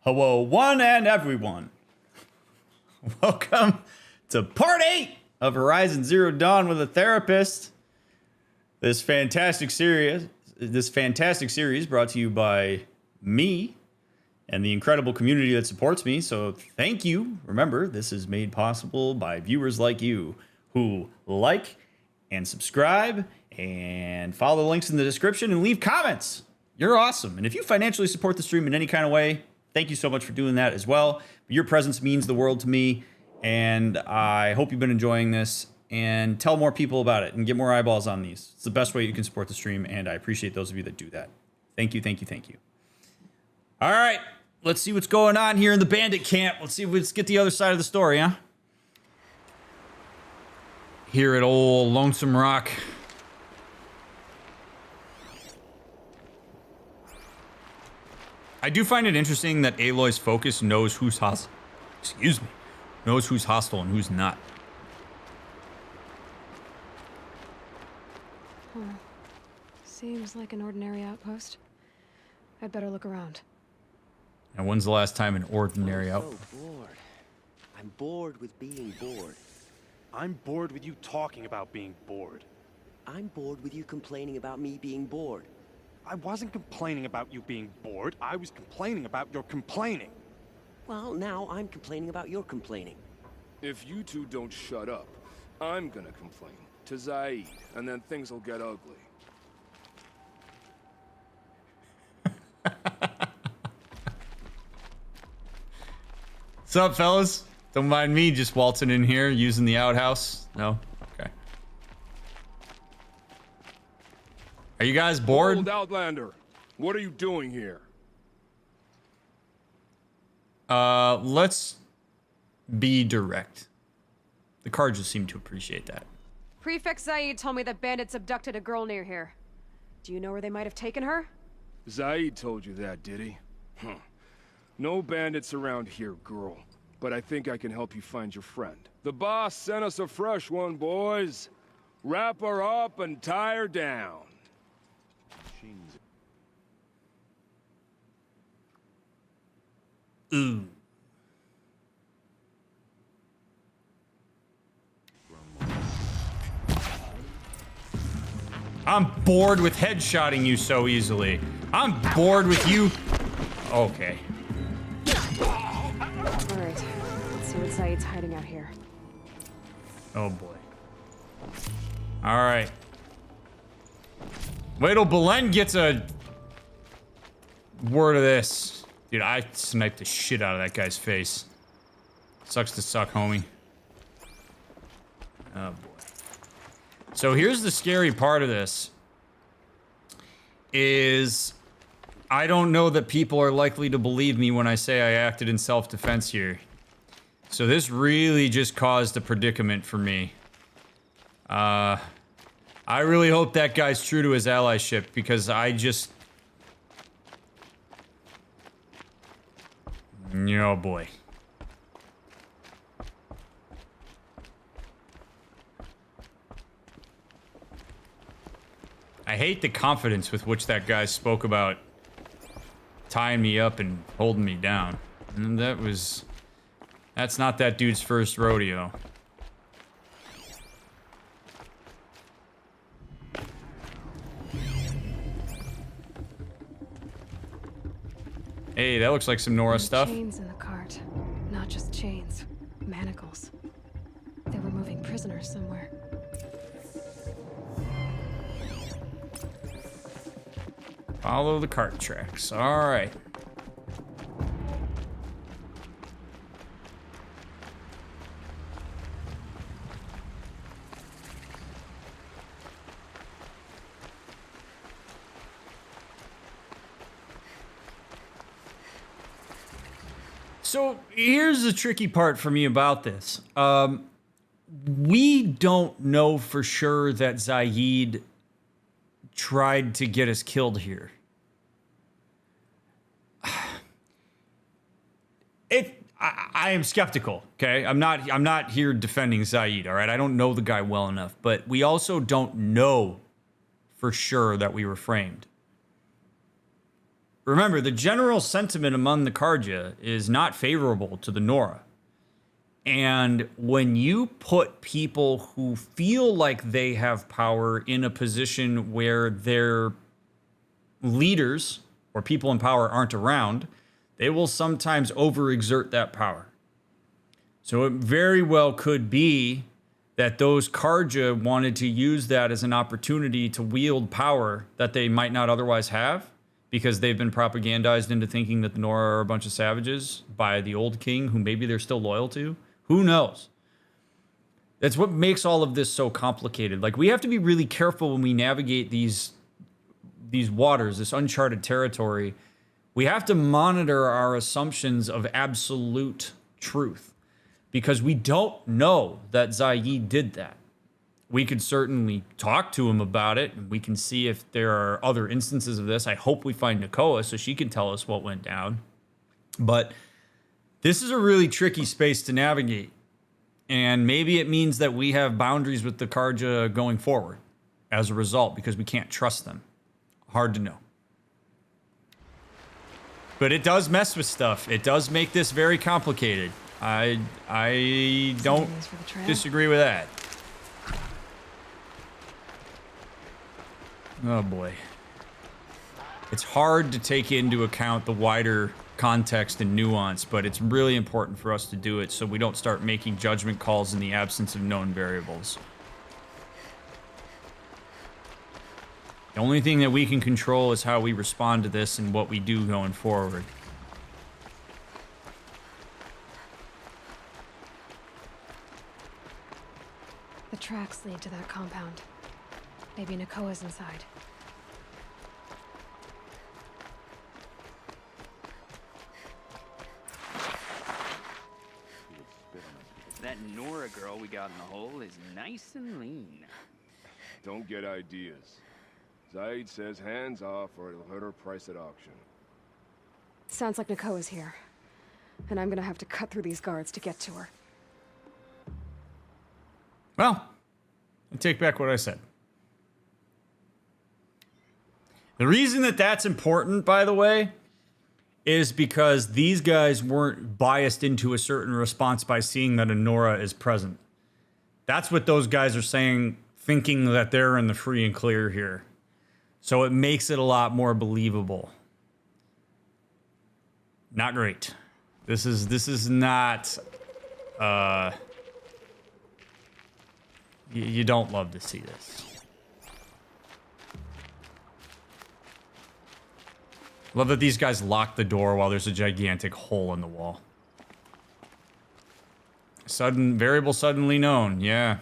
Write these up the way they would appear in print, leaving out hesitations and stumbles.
Hello, one and everyone. Welcome to part 8 of Horizon Zero Dawn with a Therapist. This fantastic series brought to you by me and the incredible community that supports me. So thank you. Remember, this is made possible by viewers like you who like and subscribe and follow the links in the description and leave comments. You're awesome. And if you financially support the stream in any kind of way, thank you so much for doing that as well. Your presence means the world to me, and I hope you've been enjoying this, and tell more people about it and get more eyeballs on these. It's the best way you can support the stream, and I appreciate those of you that do that. Thank you, thank you, thank you. All right, let's see what's going on here in the bandit camp. Let's get the other side of the story, huh? Here at old Lonesome Rock. I do find it interesting that Aloy's focus knows who's hostile. Knows who's hostile and who's not. Seems like an ordinary outpost. I'd better look around. And when's the last time an ordinary outpost? I'm so bored. I'm bored with being bored. I'm bored with you talking about being bored. I'm bored with you complaining about me being bored. I wasn't complaining about you being bored. I was complaining about your complaining. Well, now I'm complaining about your complaining. If you two don't shut up, I'm gonna complain to Zaid, and then things will get ugly. What's up, fellas? Don't mind me just waltzing in here using the outhouse. No? Okay. Are you guys bored? Old Outlander, what are you doing here? Let's be direct. The cards just seem to appreciate that. Prefect Zaid told me that bandits abducted a girl near here. Do you know where they might have taken her? Zaid told you that, did he? Huh. No bandits around here, girl. But I think I can help you find your friend. The boss sent us a fresh one, boys. Wrap her up and tie her down. Ooh. I'm bored with headshotting you so easily. I'm bored with you. Okay. Alright, let's see what Zaid's hiding out here. Oh boy. Alright. Wait till Belen gets a word of this. Dude, I sniped the shit out of that guy's face. Sucks to suck, homie. Oh boy. So here's the scary part of this. Is I don't know that people are likely to believe me when I say I acted in self-defense here. So this really just caused a predicament for me. I really hope that guy's true to his allyship, because I just... Oh boy. I hate the confidence with which that guy spoke about tying me up and holding me down. And that's not that dude's first rodeo. Hey, that looks like some Nora stuff. Chains in the cart. Not just chains. Manacles. They were moving prisoners somewhere. Follow the cart tracks. All right. So here's the tricky part for me about this. We don't know for sure that Zaid tried to get us killed here. I am skeptical, okay? I'm not here defending Zaid, all right? I don't know the guy well enough, but we also don't know for sure that we were framed. remember, the general sentiment among the Karja is not favorable to the Nora. And when you put people who feel like they have power in a position where their leaders or people in power aren't around, they will sometimes overexert that power. So it very well could be that those Karja wanted to use that as an opportunity to wield power that they might not otherwise have, because they've been propagandized into thinking that the Nora are a bunch of savages by the old king, who maybe they're still loyal to. Who knows? That's what makes all of this so complicated. Like, we have to be really careful when we navigate these waters, this uncharted territory. We have to monitor our assumptions of absolute truth, because we don't know that Zaid did that. We could certainly talk to him about it, and we can see if there are other instances of this. I hope we find Nakoa so she can tell us what went down. But this is a really tricky space to navigate. And maybe it means that we have boundaries with the Karja going forward as a result, because we can't trust them. Hard to know. But it does mess with stuff. It does make this very complicated. I don't disagree with that. Oh boy. It's hard to take into account the wider context and nuance, but it's really important for us to do it so we don't start making judgment calls in the absence of known variables. The only thing that we can control is how we respond to this and what we do going forward. The tracks lead to that compound. Maybe Nakoa's inside. That Nora girl we got in the hole is nice and lean. Don't get ideas. Zaid says hands off or it'll hurt her price at auction. Sounds like Nakoa's here. And I'm gonna have to cut through these guards to get to her. Well, I take back what I said. The reason that that's important, by the way, is because these guys weren't biased into a certain response by seeing that a Nora is present. That's what those guys are saying, thinking that they're in the free and clear here. So it makes it a lot more believable. Not great. This is not... You don't love to see this. Love that these guys lock the door while there's a gigantic hole in the wall. Variable suddenly known, yeah.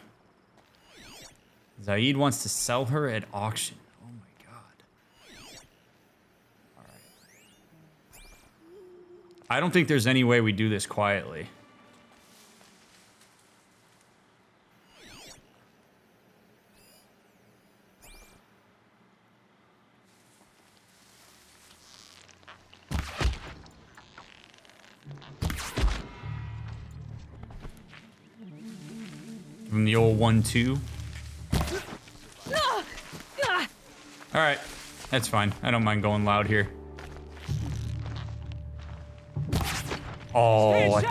Zaid wants to sell her at auction. Oh my god. Alright. I don't think there's any way we do this quietly. From the old 1-2. Alright, that's fine. I don't mind going loud here. Oh,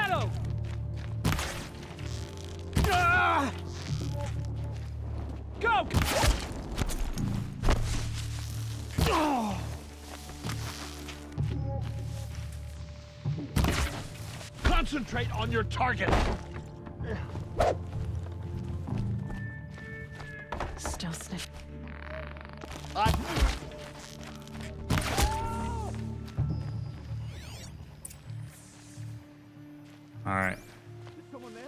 Go! Concentrate on your target. Still sniff. all right. Someone there?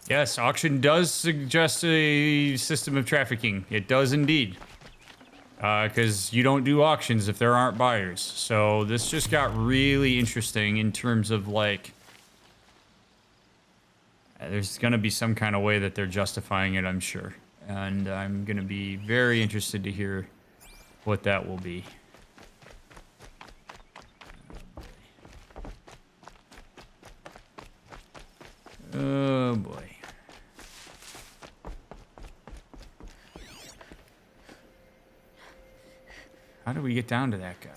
Yes, auction does suggest a system of trafficking. It does indeed. Because you don't do auctions if there aren't buyers. So this just got really interesting in terms of, like... there's going to be some kind of way that they're justifying it, I'm sure. And I'm going to be very interested to hear what that will be. Oh, boy. How do we get down to that guy?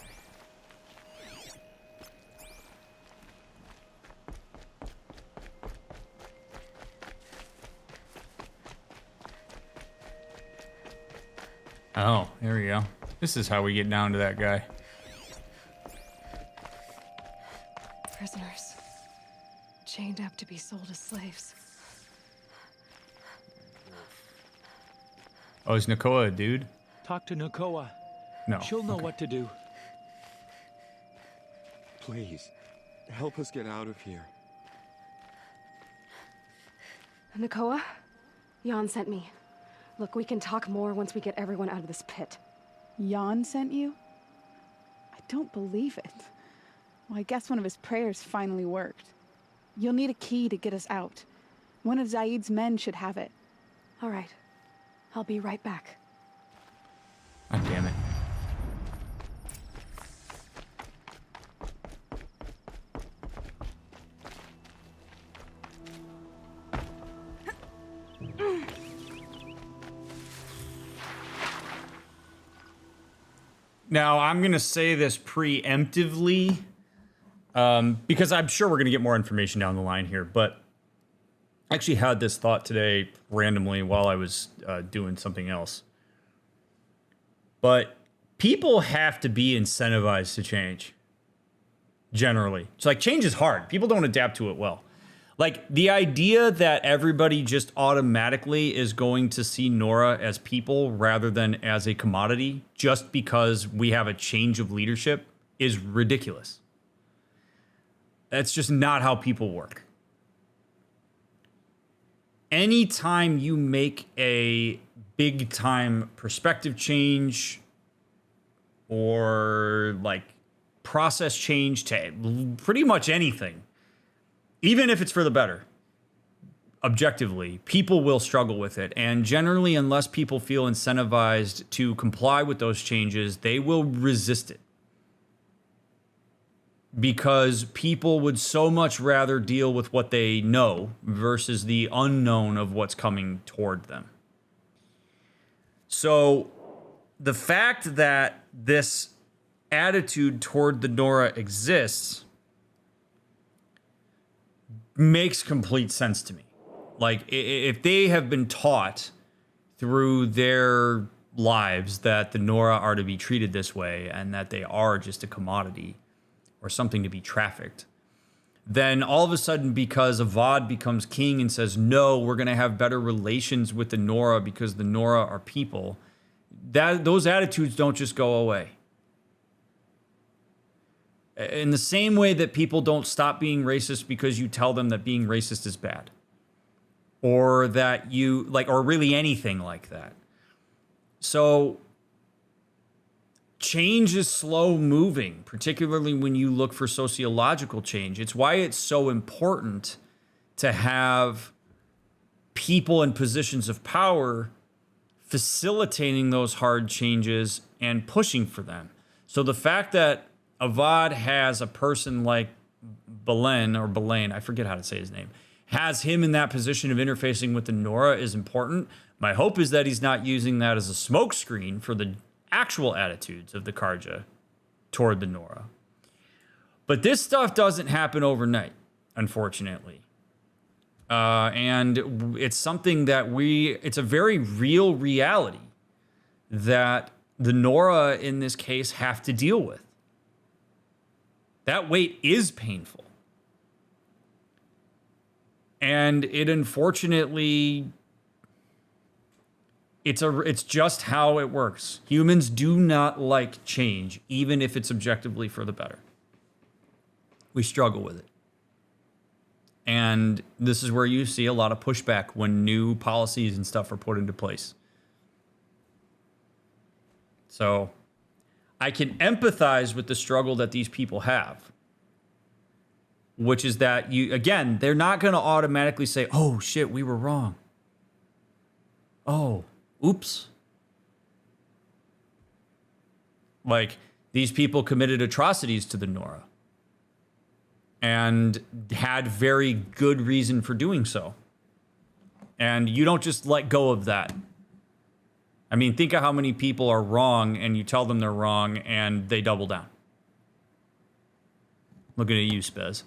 Oh, there we go. This is how we get down to that guy. Prisoners. Chained up to be sold as slaves. Oh, it's Nakoa, a dude? Talk to Nakoa. No. She'll know okay. what to do. Please, help us get out of here. Nakoa? Jan sent me. Look, we can talk more once we get everyone out of this pit. Jan sent you? I don't believe it. Well, I guess one of his prayers finally worked. You'll need a key to get us out. One of Zaid's men should have it. All right. I'll be right back. God damn it. Now, I'm going to say this preemptively, because I'm sure we're going to get more information down the line here, but I actually had this thought today randomly while I was doing something else. But people have to be incentivized to change, generally. It's like change is hard. People don't adapt to it well. Like the idea that everybody just automatically is going to see Nora as people rather than as a commodity just because we have a change of leadership is ridiculous. That's just not how people work. Anytime you make a big time perspective change or like process change to pretty much anything, even if it's for the better, objectively, people will struggle with it. And generally, unless people feel incentivized to comply with those changes, they will resist it. Because people would so much rather deal with what they know versus the unknown of what's coming toward them. So the fact that this attitude toward the Nora exists makes complete sense to me. Like, if they have been taught through their lives that the Nora are to be treated this way and that they are just a commodity or something to be trafficked, then all of a sudden, because Avad becomes king and says, no, we're going to have better relations with the Nora because the Nora are people, those attitudes don't just go away. In the same way that people don't stop being racist because you tell them that being racist is bad. Or that you, like, or really anything like that. So, change is slow moving, particularly when you look for sociological change. It's why it's so important to have people in positions of power facilitating those hard changes and pushing for them. So the fact that Avad has a person like Belen, I forget how to say his name, has him in that position of interfacing with the Nora is important. My hope is that he's not using that as a smokescreen for the actual attitudes of the Karja toward the Nora. But this stuff doesn't happen overnight, unfortunately. And it's something that it's a very real reality that the Nora in this case have to deal with. That weight is painful. And it unfortunately, it's just how it works. Humans do not like change, even if it's objectively for the better. We struggle with it. And this is where you see a lot of pushback when new policies and stuff are put into place. So I can empathize with the struggle that these people have, which is that they're not going to automatically say, oh shit, we were wrong. Oh, oops. Like, these people committed atrocities to the Nora and had very good reason for doing so. And you don't just let go of that. I mean, think of how many people are wrong and you tell them they're wrong and they double down. Looking at you, Spez.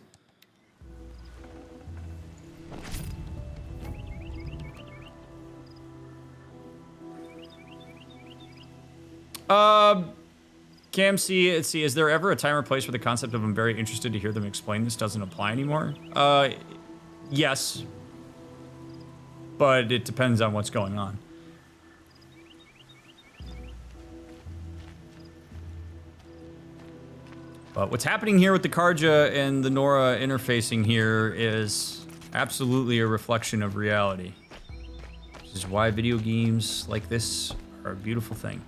Cam C, is there ever a time or place where the concept of I'm very interested to hear them explain this doesn't apply anymore? Yes. But it depends on what's going on. But what's happening here with the Karja and the Nora interfacing here is absolutely a reflection of reality. This is why video games like this are a beautiful thing.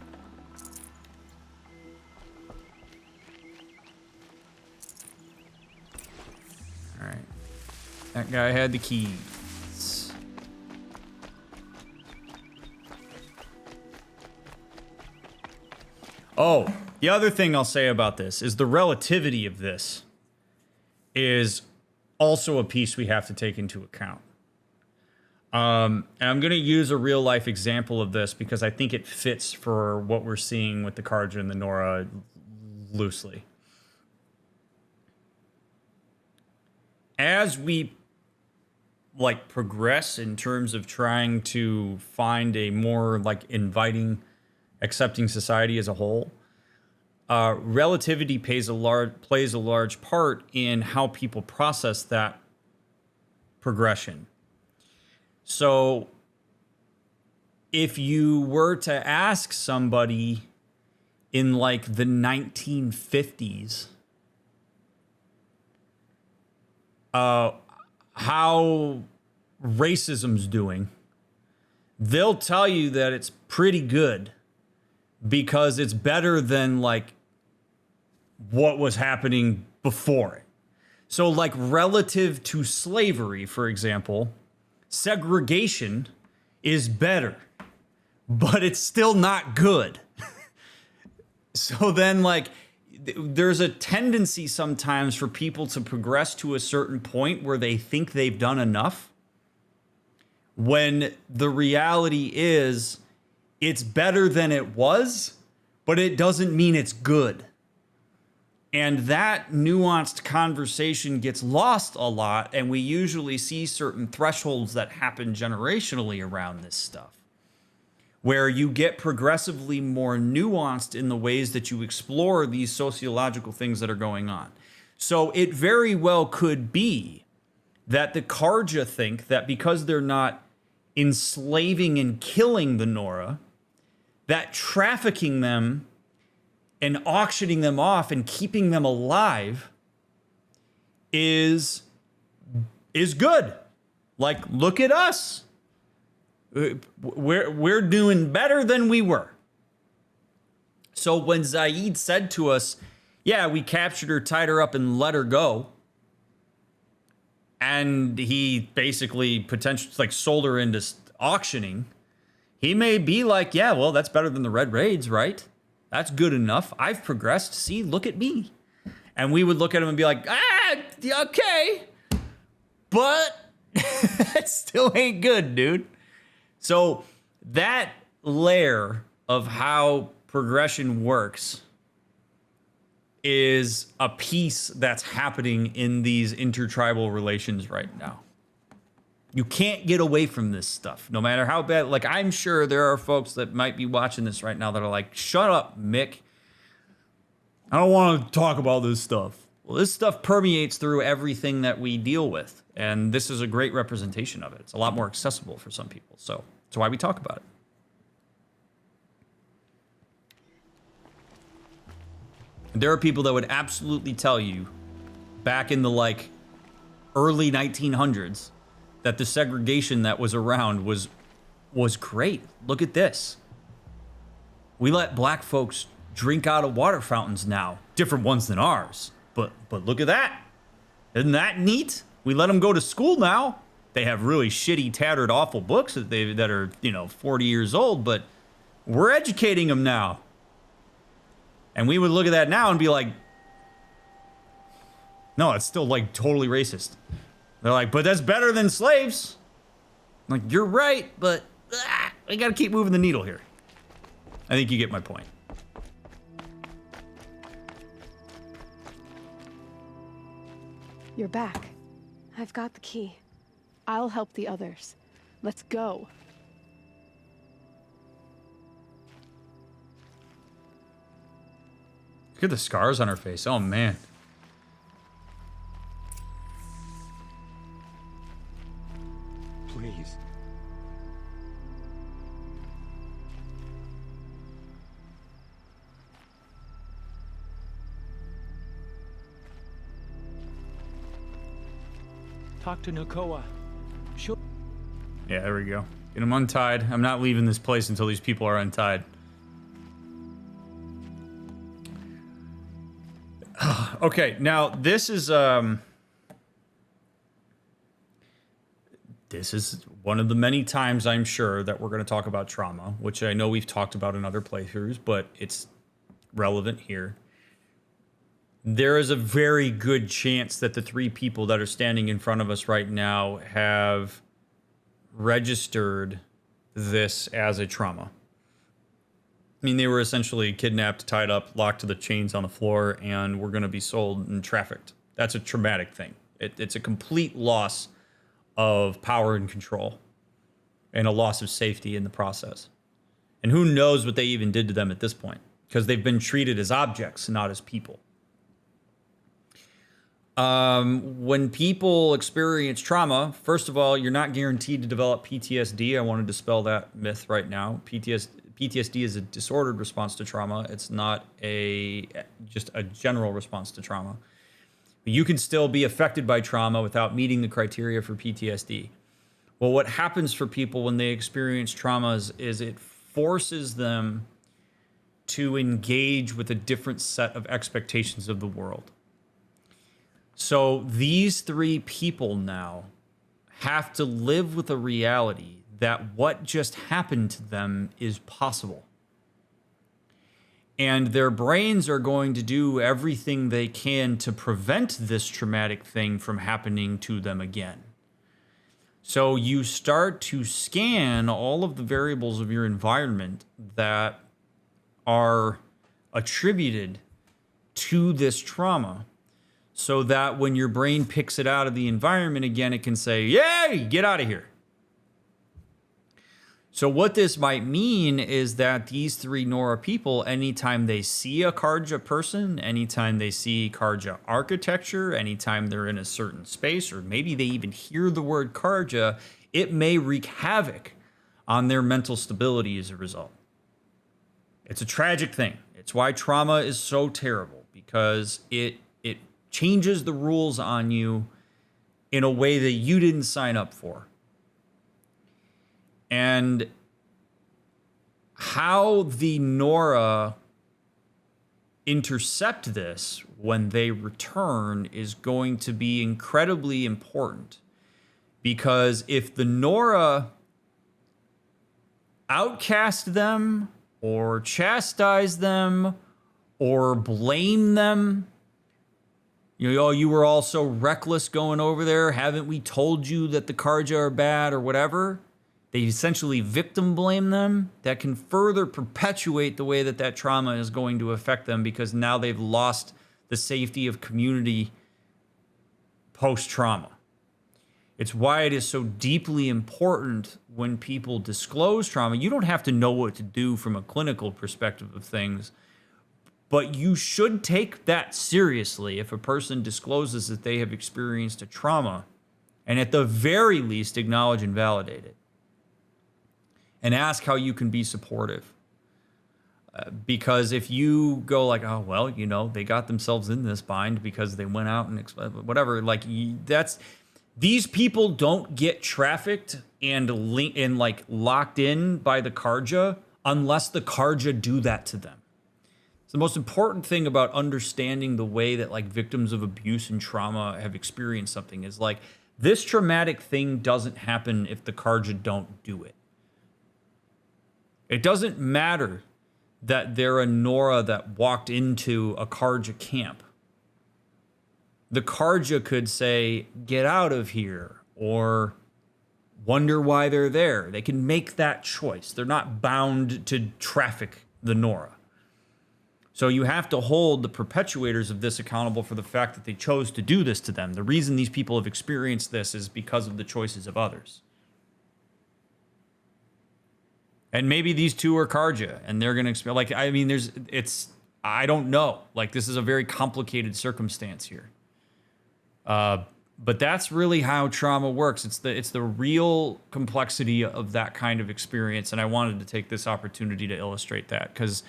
Alright. That guy had the keys. Oh, the other thing I'll say about this is the relativity of this is also a piece we have to take into account. And I'm going to use a real life example of this because I think it fits for what we're seeing with the Karja and the Nora loosely. As we progress in terms of trying to find a more inviting, accepting society as a whole, relativity plays a large part in how people process that progression. So if you were to ask somebody in the 1950s how racism's doing, they'll tell you that it's pretty good because it's better than what was happening before it. So relative to slavery, for example, segregation is better, but it's still not good. So then there's a tendency sometimes for people to progress to a certain point where they think they've done enough, when the reality is it's better than it was, but it doesn't mean it's good. And that nuanced conversation gets lost a lot, and we usually see certain thresholds that happen generationally around this stuff, where you get progressively more nuanced in the ways that you explore these sociological things that are going on. So it very well could be that the Karja think that because they're not enslaving and killing the Nora, that trafficking them and auctioning them off and keeping them alive is good. Look at us. We're doing better than we were. So when Zaid said to us, yeah, we captured her, tied her up, and let her go, and he basically potentially sold her into auctioning, he may be yeah, well, that's better than the Red Raids, right? That's good enough. I've progressed. See, look at me. And we would look at him and be okay, but it still ain't good, dude. So that layer of how progression works is a piece that's happening in these intertribal relations right now. You can't get away from this stuff, no matter how bad. I'm sure there are folks that might be watching this right now that are shut up, Mick. I don't want to talk about this stuff. Well, this stuff permeates through everything that we deal with, and this is a great representation of it. It's a lot more accessible for some people, so that's why we talk about it. And there are people that would absolutely tell you back in the early 1900s that the segregation that was around was great. Look at this. We let black folks drink out of water fountains now. Different ones than ours. But look at that. Isn't that neat? We let them go to school now. They have really shitty, tattered, awful books that are 40 years old, but we're educating them now. And we would look at that now and be no, it's still totally racist. They're but that's better than slaves. You're right, but we got to keep moving the needle here. I think you get my point. You're back. I've got the key. I'll help the others. Let's go. Look at the scars on her face. Oh, man. Please. Talk to Nakoa. She'll... Yeah, there we go. Get him untied. I'm not leaving this place until these people are untied. Okay, now this is one of the many times I'm sure that we're going to talk about trauma, which I know we've talked about in other playthroughs, but it's relevant here. There is a very good chance that the three people that are standing in front of us right now have registered this as a trauma. I mean, they were essentially kidnapped, tied up, locked to the chains on the floor, and were going to be sold and trafficked. That's a traumatic thing. It's a complete loss of power and control, and a loss of safety in the process. And who knows what they even did to them at this point, because they've been treated as objects, not as people. When people experience trauma, first of all, you're not guaranteed to develop PTSD. I want to dispel that myth right now. PTSD is a disordered response to trauma. It's not just a general response to trauma. But you can still be affected by trauma without meeting the criteria for PTSD. Well, what happens for people when they experience traumas is it forces them to engage with a different set of expectations of the world. So these three people now have to live with a reality that what just happened to them is possible. And their brains are going to do everything they can to prevent this traumatic thing from happening to them again. So you start to scan all of the variables of your environment that are attributed to this trauma, so that when your brain picks it out of the environment again, it can say, yay, get out of here. So what this might mean is that these three Nora people, anytime they see a Karja person, anytime they see Karja architecture, anytime they're in a certain space, or maybe they even hear the word Karja, it may wreak havoc on their mental stability as a result. It's a tragic thing. It's why trauma is so terrible, because it changes the rules on you in a way that you didn't sign up for. And how the Nora intercept this when they return is going to be incredibly important. Because if the Nora outcast them, or chastise them, or blame them, you know, oh, you were all so reckless going over there. Haven't we told you that the Karja are bad or whatever? They essentially victim blame them. That can further perpetuate the way that that trauma is going to affect them, because now they've lost the safety of community post-trauma. It's why it is so deeply important when people disclose trauma. You don't have to know what to do from a clinical perspective of things, but you should take that seriously if a person discloses that they have experienced a trauma, and at the very least acknowledge and validate it. And ask how you can be supportive. Because if you go like, oh, well, you know, they got themselves in this bind because they went out and whatever, like that's, these people don't get trafficked and like locked in by the Karja unless the Karja do that to them. The most important thing about understanding the way that like victims of abuse and trauma have experienced something is like, this traumatic thing doesn't happen if the Karja don't do it. It doesn't matter that they're a Nora that walked into a Karja camp. The Karja could say, get out of here, or wonder why they're there. They can make that choice. They're not bound to traffic the Nora. So you have to hold the perpetuators of this accountable for the fact that they chose to do this to them. The reason these people have experienced this is because of the choices of others. And maybe these two are Karja, and they're going to experience, like, I mean, I don't know. Like, this is a very complicated circumstance here. But that's really how trauma works. It's the real complexity of that kind of experience, and I wanted to take this opportunity to illustrate that, because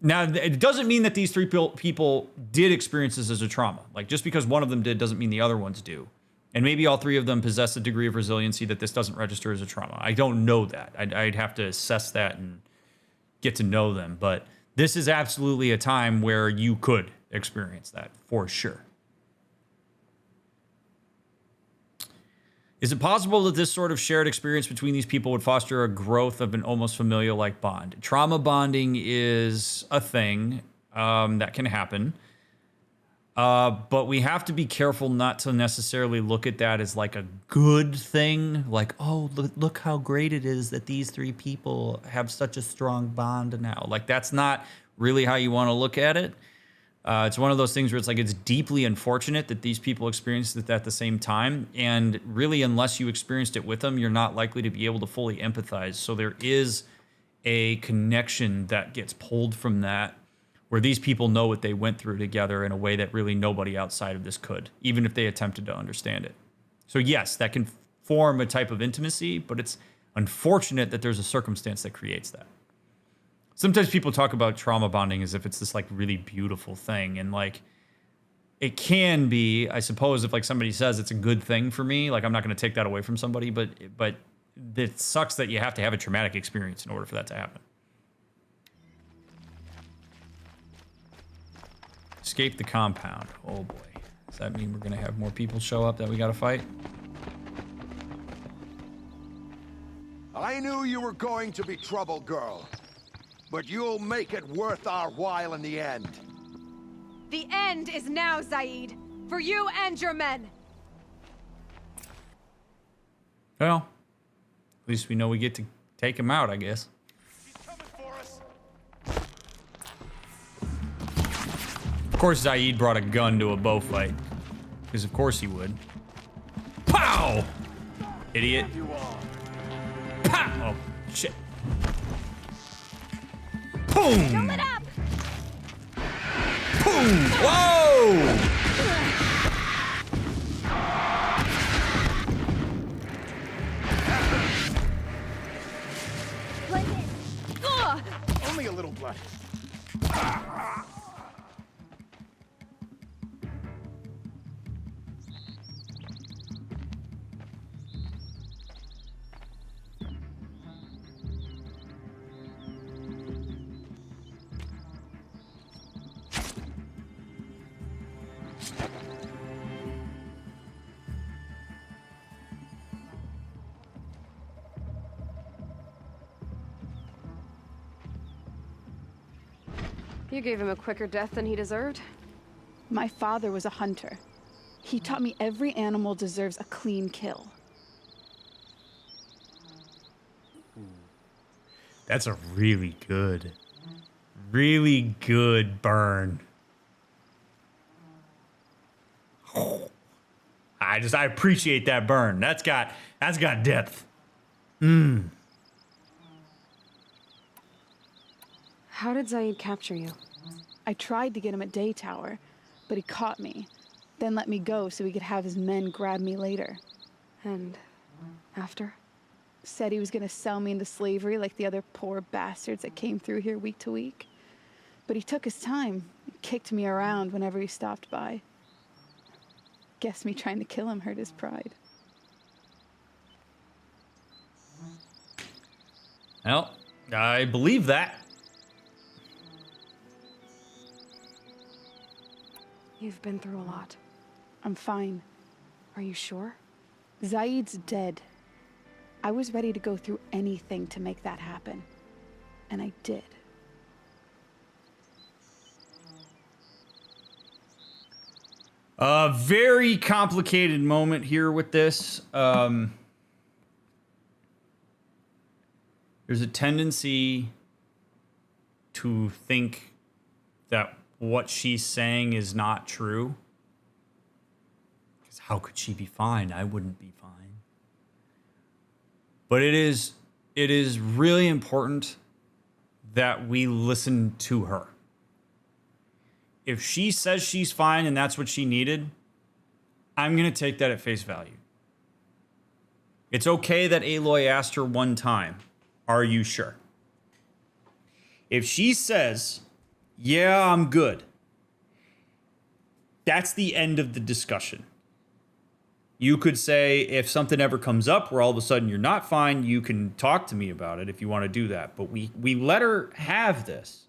now it doesn't mean that these three people did experience this as a trauma. Like, just because one of them did doesn't mean the other ones do. And maybe all three of them possess a degree of resiliency that this doesn't register as a trauma. I don't know that. I'd have to assess that and get to know them. But this is absolutely a time where you could experience that, for sure. Is it possible that this sort of shared experience between these people would foster a growth of an almost familial-like bond? Trauma bonding is a thing that can happen. But we have to be careful not to necessarily look at that as like a good thing. Like, oh, look how great it is that these three people have such a strong bond now. Like, that's not really how you want to look at it. It's one of those things where it's like, it's deeply unfortunate that these people experienced it at the same time. And really, unless you experienced it with them, you're not likely to be able to fully empathize. So there is a connection that gets pulled from that, where these people know what they went through together in a way that really nobody outside of this could, even if they attempted to understand it. So yes, that can form a type of intimacy, but it's unfortunate that there's a circumstance that creates that. Sometimes people talk about trauma bonding as if it's this like really beautiful thing. And like, it can be, I suppose, if like somebody says it's a good thing for me, like I'm not going to take that away from somebody, but it sucks that you have to have a traumatic experience in order for that to happen. Escape the compound. Oh boy. Does that mean we're going to have more people show up that we got to fight? I knew you were going to be trouble, girl. But you'll make it worth our while in the end. The end is now, Zaid. For you and your men. Well, at least we know we get to take him out, I guess. He's coming for us. Of course, Zaid brought a gun to a bow fight. Because of course he would. Pow! Idiot. Pow! Oh, shit. Boom! Fill it up! Boom! Whoa! Only a little blood. You gave him a quicker death than he deserved. My father was a hunter. He taught me every animal deserves a clean kill. That's a really good burn. I appreciate that burn. That's got depth. How did Zaid capture you? I tried to get him at Day Tower, but he caught me, then let me go so he could have his men grab me later. And after? Said he was gonna sell me into slavery like the other poor bastards that came through here week to week. But he took his time, kicked me around whenever he stopped by. Guess me trying to kill him hurt his pride. Well, I believe that. You've been through a lot. I'm fine. Are you sure? Zaid's dead. I was ready to go through anything to make that happen. And I did. A very complicated moment here with this. There's a tendency to think that what she's saying is not true. Because how could she be fine? I wouldn't be fine. But it is really important that we listen to her. If she says she's fine and that's what she needed, I'm going to take that at face value. It's okay that Aloy asked her one time, "Are you sure?" If she says, "Yeah, I'm good," that's the end of the discussion. You could say, if something ever comes up where all of a sudden you're not fine, you can talk to me about it if you want to do that. But we let her have this.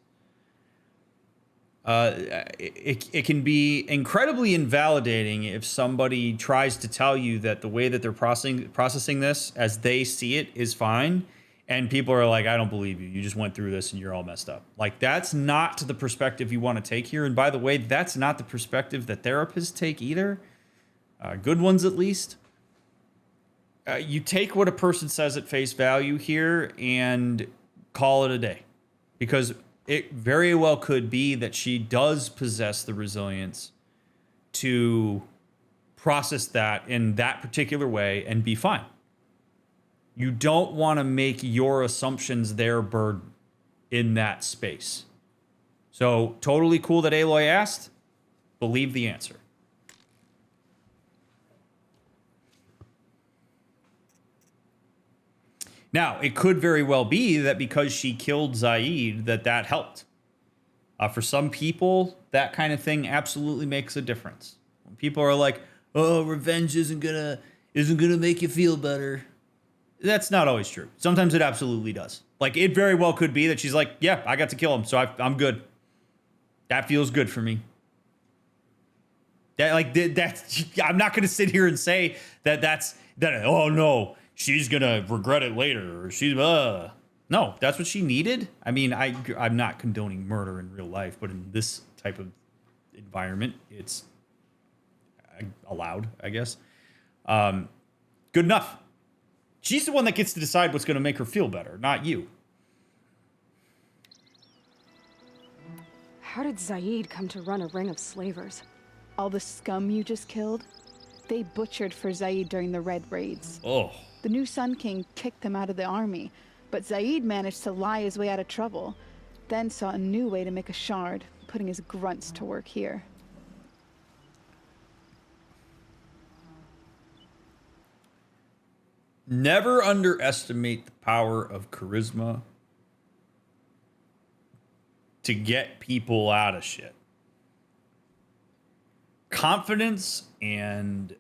It can be incredibly invalidating if somebody tries to tell you that the way that they're processing this as they see it is fine. And people are like, "I don't believe you. You just went through this and you're all messed up." Like, that's not the perspective you want to take here. And by the way, that's not the perspective that therapists take either. Good ones, at least. You take what a person says at face value here and call it a day. Because it very well could be that she does possess the resilience to process that in that particular way and be fine. You don't want to make your assumptions their burden in that space. So, totally cool that Aloy asked. Believe the answer. Now, it could very well be that because she killed Zaid, that helped. For some people, that kind of thing absolutely makes a difference. When people are like, "Oh, revenge isn't gonna make you feel better," that's not always true. Sometimes it absolutely does. Like, it very well could be that she's like, "Yeah, I got to kill him, so I'm good. That feels good for me." That's I'm not gonna sit here and say that. Oh no, she's gonna regret it later, or she's no, that's what she needed. I mean, I'm not condoning murder in real life, but in this type of environment, it's allowed, I guess. Good enough. She's the one that gets to decide what's going to make her feel better, not you. How did Zaid come to run a ring of slavers? All the scum you just killed, they butchered for Zaid during the Red Raids. Oh. The new Sun King kicked them out of the army, but Zaid managed to lie his way out of trouble, then saw a new way to make a shard, putting his grunts to work here. Never underestimate the power of charisma to get people out of shit. Confidence and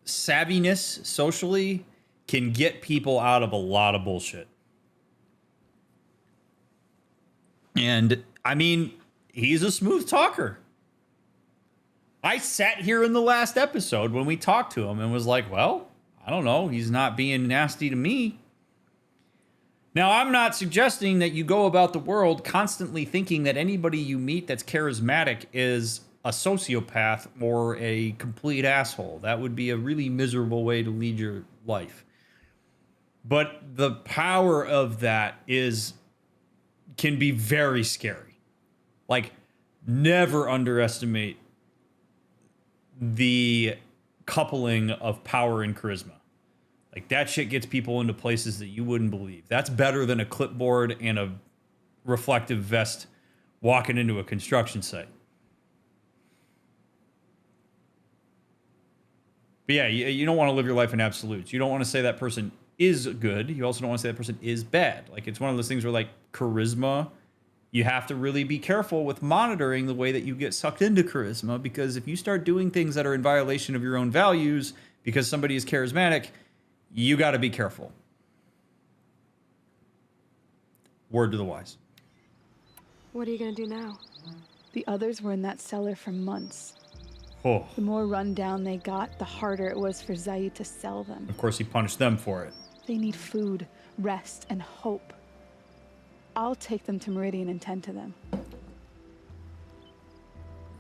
savviness socially can get people out of a lot of bullshit. And I mean, he's a smooth talker. I sat here in the last episode when we talked to him and was like, well, I don't know. He's not being nasty to me. Now, I'm not suggesting that you go about the world constantly thinking that anybody you meet that's charismatic is a sociopath or a complete asshole. That would be a really miserable way to lead your life. But the power of that can be very scary. Like, never underestimate the coupling of power and charisma. Like, that shit gets people into places that you wouldn't believe. That's better than a clipboard and a reflective vest walking into a construction site. But yeah, you don't want to live your life in absolutes. You don't want to say that person is good. You also don't want to say that person is bad. Like, it's one of those things where, like, charisma, you have to really be careful with monitoring the way that you get sucked into charisma, because if you start doing things that are in violation of your own values because somebody is charismatic, you got to be careful. Word to the wise. What are you gonna do now? The others were in that cellar for months. Oh. The more run down they got, the harder it was for Zaid to sell them. Of course, he punished them for it. They need food, rest, and hope. I'll take them to Meridian and tend to them.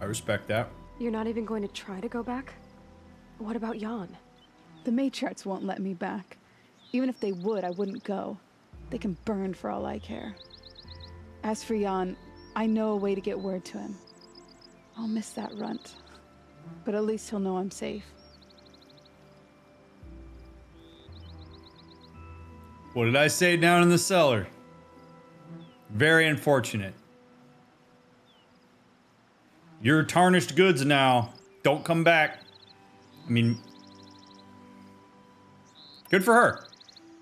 I respect that. You're not even going to try to go back? What about Jan? The matriarchs won't let me back. Even if they would, I wouldn't go. They can burn for all I care. As for Jan, I know a way to get word to him. I'll miss that runt, but at least he'll know I'm safe. What did I say down in the cellar? Very unfortunate. You're tarnished goods now. Don't come back. I mean, good for her.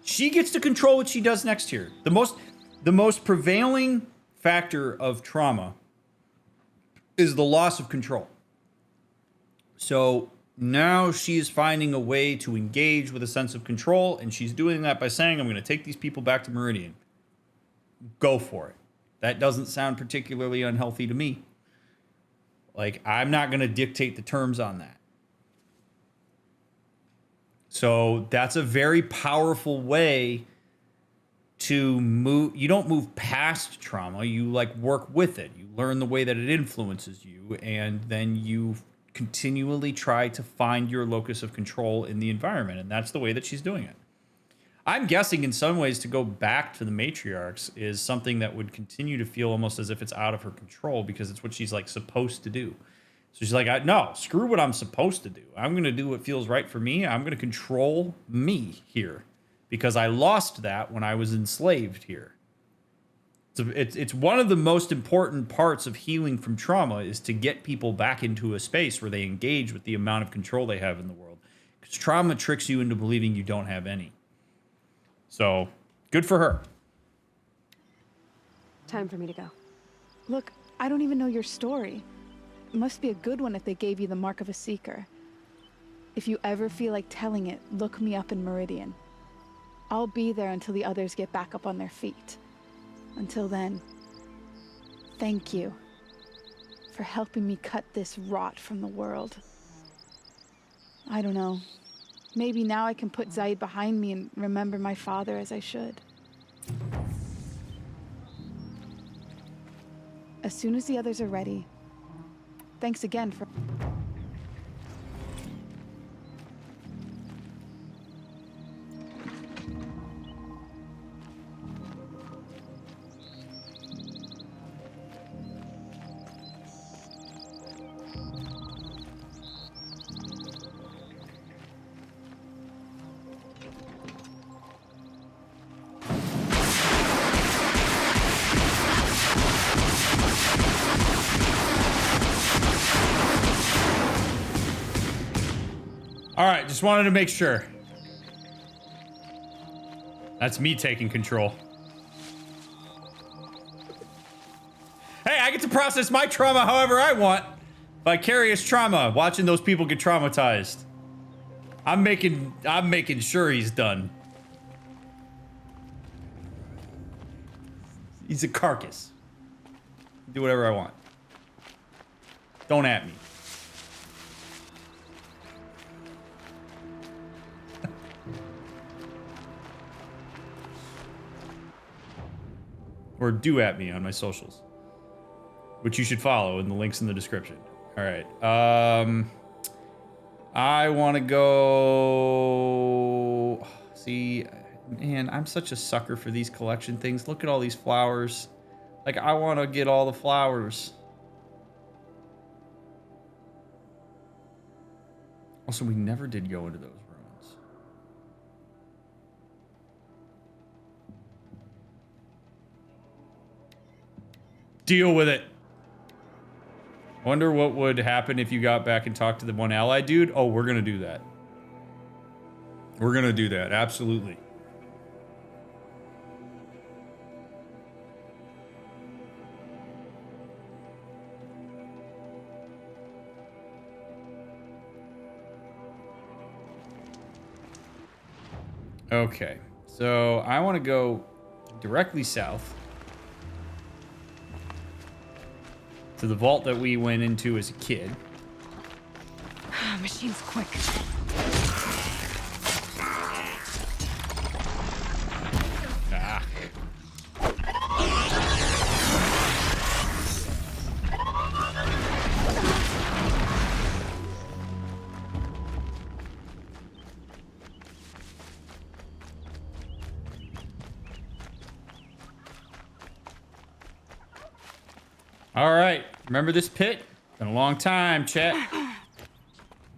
She gets to control what she does next here. The most prevailing factor of trauma is the loss of control. So now she's finding a way to engage with a sense of control, and she's doing that by saying, I'm going to take these people back to Meridian. Go for it. That doesn't sound particularly unhealthy to me. Like, I'm not going to dictate the terms on that. So that's a very powerful way to move. You don't move past trauma. You like work with it. You learn the way that it influences you, and then you continually try to find your locus of control in the environment. And that's the way that she's doing it. I'm guessing in some ways to go back to the matriarchs is something that would continue to feel almost as if it's out of her control, because it's what she's like supposed to do. So she's like, no, screw what I'm supposed to do. I'm going to do what feels right for me. I'm going to control me here because I lost that when I was enslaved here. So it's one of the most important parts of healing from trauma is to get people back into a space where they engage with the amount of control they have in the world. Because trauma tricks you into believing you don't have any. So good for her. Time for me to go. Look, I don't even know your story. It must be a good one if they gave you the mark of a seeker. If you ever feel like telling it, look me up in Meridian. I'll be there until the others get back up on their feet. Until then, thank you for helping me cut this rot from the world. I don't know. Maybe now I can put Zaid behind me and remember my father as I should. As soon as the others are ready, thanks again for... All right, just wanted to make sure. That's me taking control. Hey, I get to process my trauma however I want. Vicarious trauma, watching those people get traumatized. I'm making sure he's done. He's a carcass. Do whatever I want. Don't at me. Or do at me on my socials, which you should follow in the links in the description. All right. I want to go... See, man, I'm such a sucker for these collection things. Look at all these flowers. Like, I want to get all the flowers. Also, we never did go into those rooms. Deal with it. Wonder what would happen if you got back and talked to the one ally dude. Oh, we're gonna do that. We're gonna do that. Absolutely. Okay. So I want to go directly south. To the vault that we went into as a kid. Machine's quick. Ah. All right. Remember this pit? Been a long time, chat.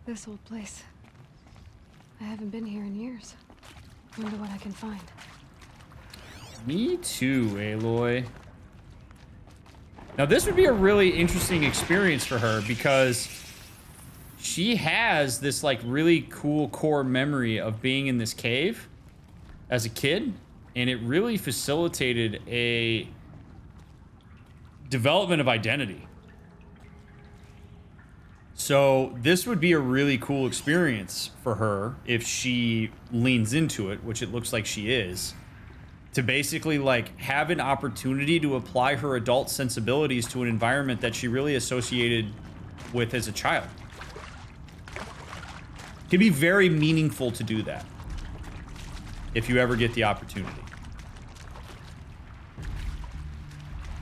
This old place. I haven't been here in years. Wonder what I can find. Me too, Aloy. Now, this would be a really interesting experience for her because she has this, like, really cool core memory of being in this cave as a kid, and it really facilitated a development of identity. So this would be a really cool experience for her if she leans into it, which it looks like she is, to basically like have an opportunity to apply her adult sensibilities to an environment that she really associated with as a child. It can be very meaningful to do that if you ever get the opportunity.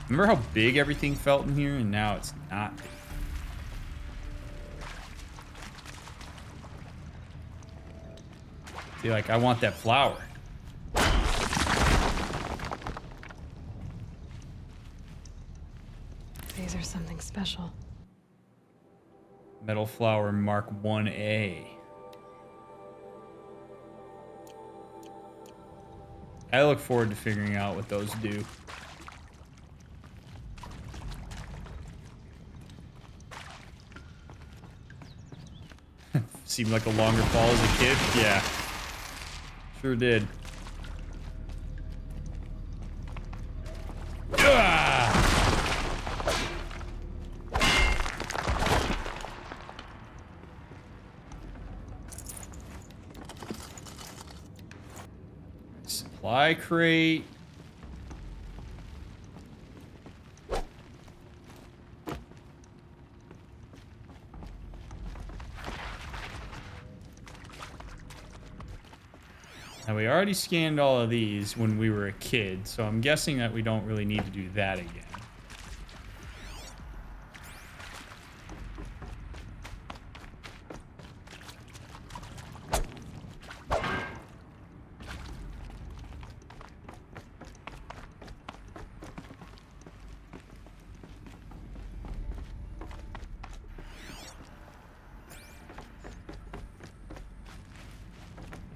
Remember how big everything felt in here, and now it's not. See, like, I want that flower. These are something special. Metal flower Mark 1A. I look forward to figuring out what those do. Seemed like a longer fall as a kid. Yeah. Sure did. Supply crate. Now, we already scanned all of these when we were a kid, so I'm guessing that we don't really need to do that again.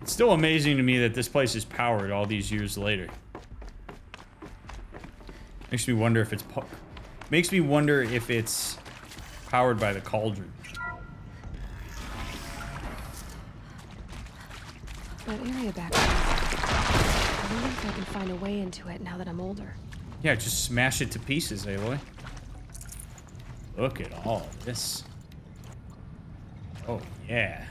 Still amazing to me that this place is powered all these years later. Makes me wonder if it's powered by the cauldron. That area back there. I wonder if I can find a way into it now that I'm older. Yeah, just smash it to pieces, Aloy. Look at all this. Oh, yeah.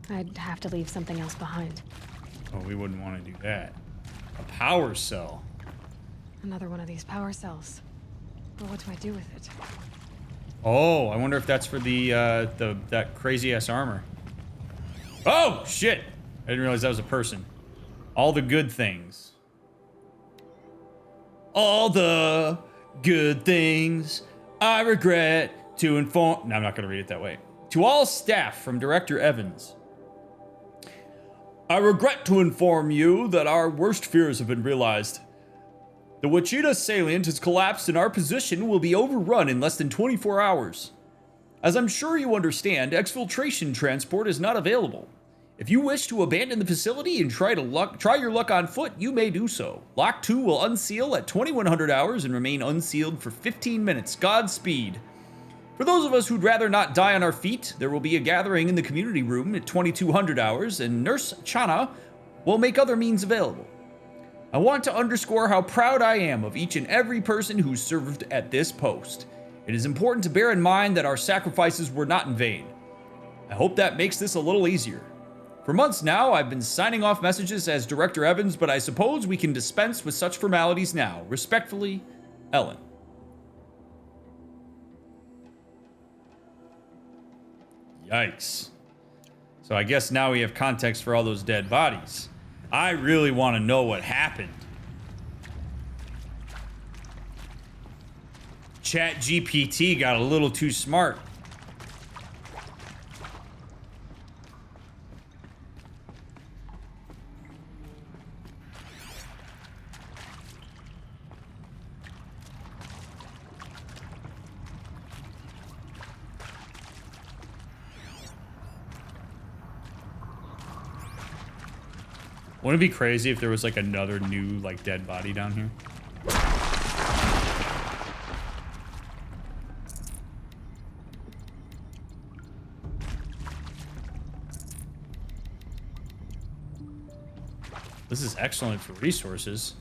I'd have to leave something else behind. Oh, we wouldn't want to do that. A power cell. Another one of these power cells. But what do I do with it? Oh, I wonder if that's for that crazy ass armor. Oh, shit! I didn't realize that was a person. All the good things. All the good things I regret to inform... No, I'm not going to read it that way. To all staff from Director Evans. I regret to inform you that our worst fears have been realized. The Wichita salient has collapsed and our position will be overrun in less than 24 hours. As I'm sure you understand, exfiltration transport is not available. If you wish to abandon the facility and try your luck on foot, you may do so. Lock 2 will unseal at 2100 hours and remain unsealed for 15 minutes. Godspeed. For those of us who'd rather not die on our feet, there will be a gathering in the community room at 2200 hours, and Nurse Chana will make other means available. I want to underscore how proud I am of each and every person who served at this post. It is important to bear in mind that our sacrifices were not in vain. I hope that makes this a little easier. For months now, I've been signing off messages as Director Evans, but I suppose we can dispense with such formalities now. Respectfully, Ellen. Yikes. So I guess now we have context for all those dead bodies. I really want to know what happened. ChatGPT got a little too smart. Wouldn't it be crazy if there was like another new like dead body down here? This is excellent for resources.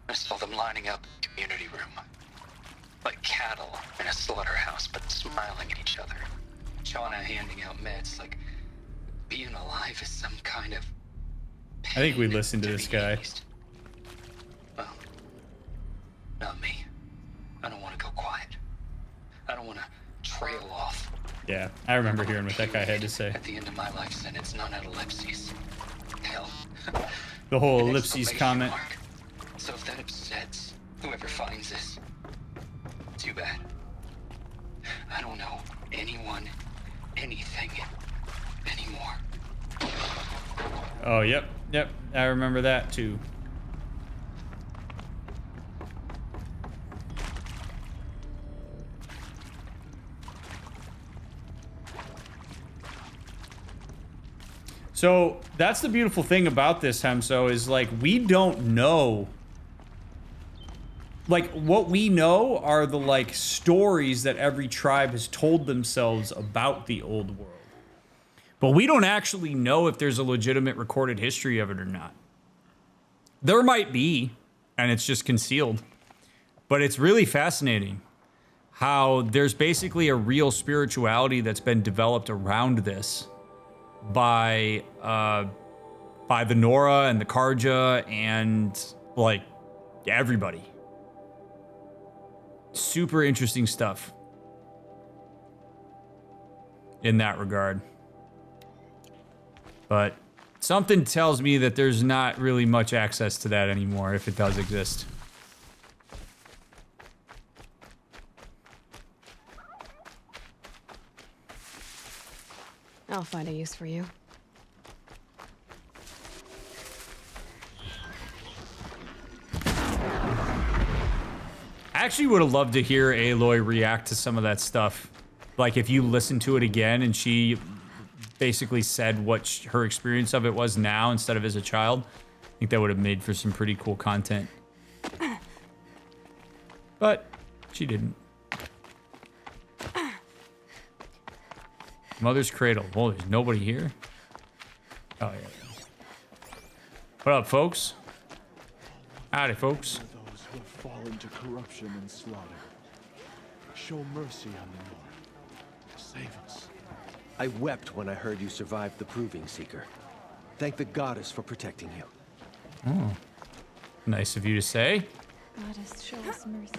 I saw them lining up in the community room. Like cattle in a slaughterhouse, but smiling at each other. Shauna handing out meds like being alive is some kind of I think we listened to this guy. Well, not me. I don't want to go quiet. I don't want to trail off. Yeah, I remember hearing what that guy had to say. At the end of my life sentence, none at ellipses. Hell. The whole ellipses comment. Mark. So if that upsets whoever finds this, too bad. I don't know anyone, anything, anymore. Oh, yep. I remember that too. So that's the beautiful thing about this, Hemso, is like we don't know. Like what we know are the like stories that every tribe has told themselves about the old world. But we don't actually know if there's a legitimate recorded history of it or not. There might be, and it's just concealed. But it's really fascinating how there's basically a real spirituality that's been developed around this by the Nora and the Karja and like everybody. Super interesting stuff in that regard. But something tells me that there's not really much access to that anymore, if it does exist. I'll find a use for you. I actually would have loved to hear Aloy react to some of that stuff. Like if you listen to it again and she basically said what her experience of it was now instead of as a child. I think that would have made for some pretty cool content. But she didn't. Mother's cradle. Well, there's nobody here. Oh, yeah. What up, folks? Howdy, folks. Those who have fallen to corruption and slaughter. Show mercy on the North. Save us. I wept when I heard you survived the Proving Seeker. Thank the goddess for protecting you. Oh. Nice of you to say. Goddess, show us mercy.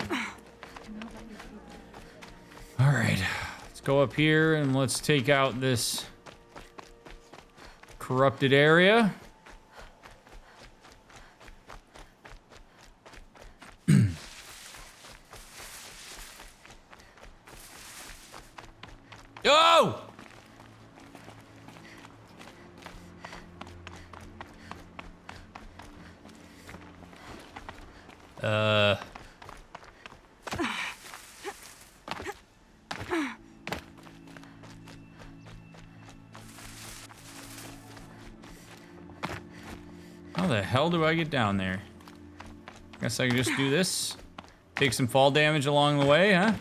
All right. Let's go up here and let's take out this corrupted area. Oh! How the hell do I get down there? Guess I can just do this. Take some fall damage along the way, huh?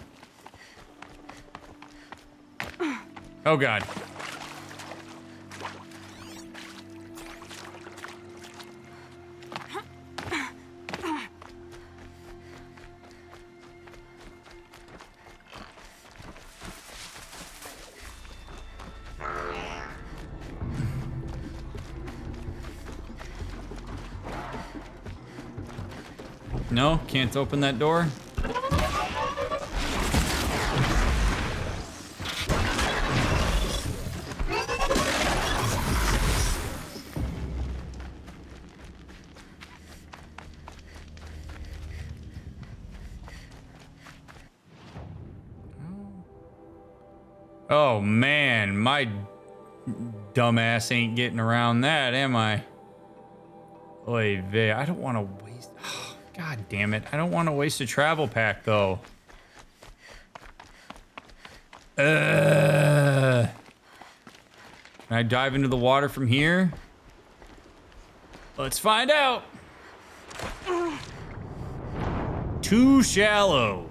Oh god. No, can't open that door. Oh man, my dumbass ain't getting around that, am I? Oy vey, I don't want to waste... Oh, God damn it. I don't want to waste a travel pack, though. Can I dive into the water from here? Let's find out. Too shallow.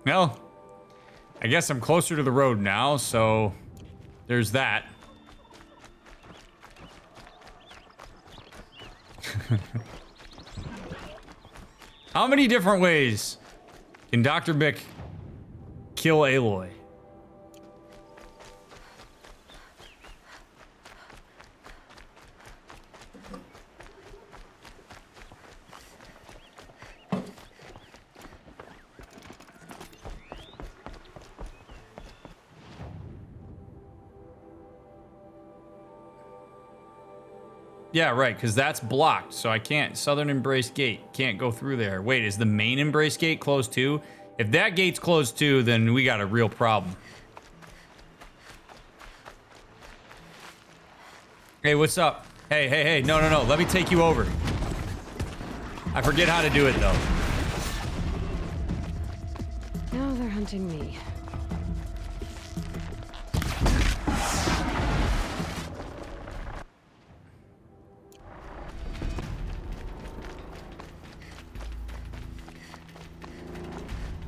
Well, I guess I'm closer to the road now, so there's that. How many different ways can DrMick kill Aloy? Yeah, right, because that's blocked, so I can't. Southern Embrace Gate. Can't go through there. Wait, is the main Embrace Gate closed too? If that gate's closed too, then we got a real problem. Hey, what's up? Hey, no, let me take you over. I forget how to do it, though. Now they're hunting me.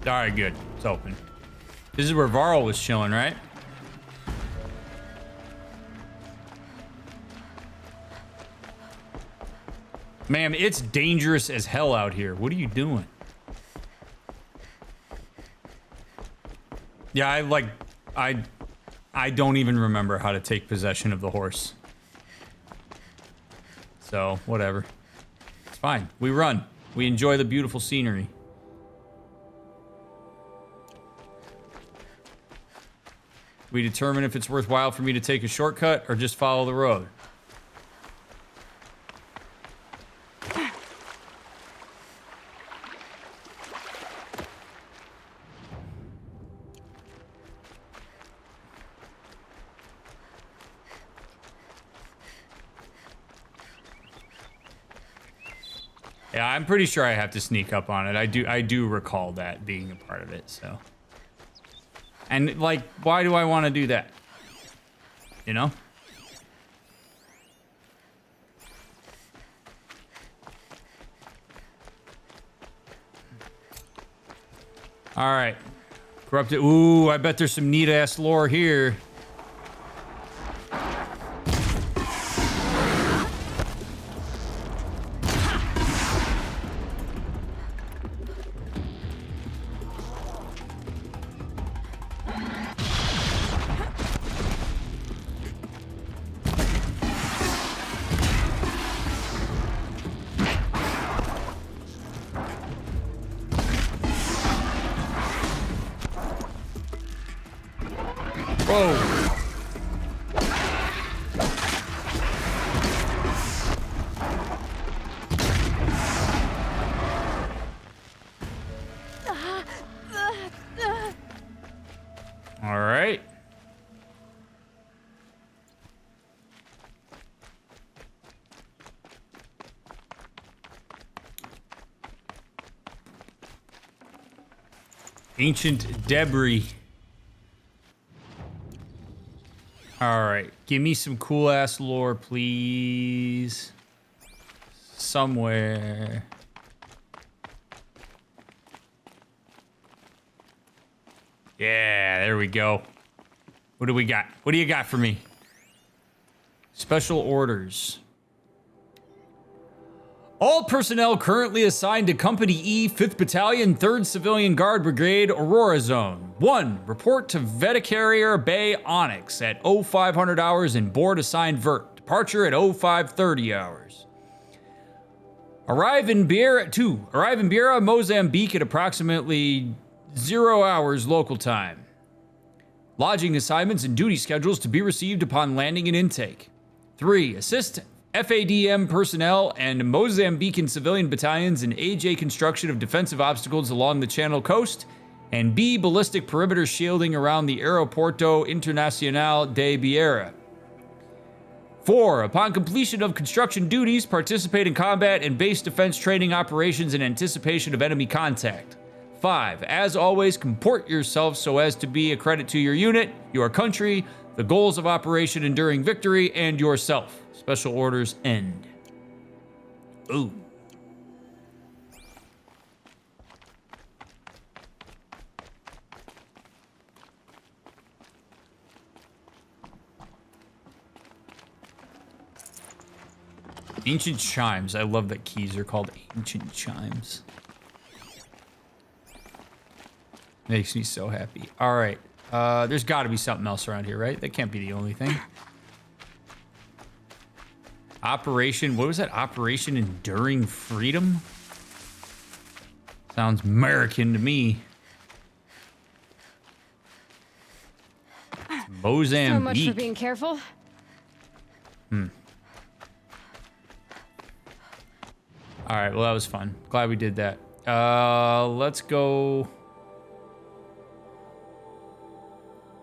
Alright, good. It's open. This is where Varl was chilling, right? Ma'am, it's dangerous as hell out here. What are you doing? Yeah, I don't even remember how to take possession of the horse. So, whatever. It's fine. We run. We enjoy the beautiful scenery. We determine if it's worthwhile for me to take a shortcut or just follow the road. Yeah, I'm pretty sure I have to sneak up on it. I do recall that being a part of it, so. And, like, why do I want to do that? You know? Alright. Corrupted. Ooh, I bet there's some neat-ass lore here. Ancient debris. Alright, give me some cool ass lore, please. Somewhere. Yeah, there we go. What do we got? What do you got for me? Special orders. All personnel currently assigned to Company E, 5th Battalion, 3rd Civilian Guard Brigade, Aurora Zone. 1. Report to Veticarrier Bay Onyx at 0500 hours and board assigned Vert. Departure at 0530 hours. Arrive in Beira, Mozambique at approximately 0 hours local time. Lodging assignments and duty schedules to be received upon landing and intake. 3. Assist FADM personnel and Mozambican civilian battalions in AJ construction of defensive obstacles along the Channel coast. And B. Ballistic perimeter shielding around the Aeroporto Internacional de Beira. 4. Upon completion of construction duties, participate in combat and base defense training operations in anticipation of enemy contact. 5. As always, comport yourself so as to be a credit to your unit, your country, the goals of Operation Enduring Victory, and yourself. Special orders end. Ooh. Ancient chimes. I love that keys are called ancient chimes. Makes me so happy. All right. There's got to be something else around here, right? That can't be the only thing. Operation, what was that? Operation Enduring Freedom? Sounds American to me. It's Mozambique. So much for being careful. All right, well, that was fun. Glad we did that. Let's go.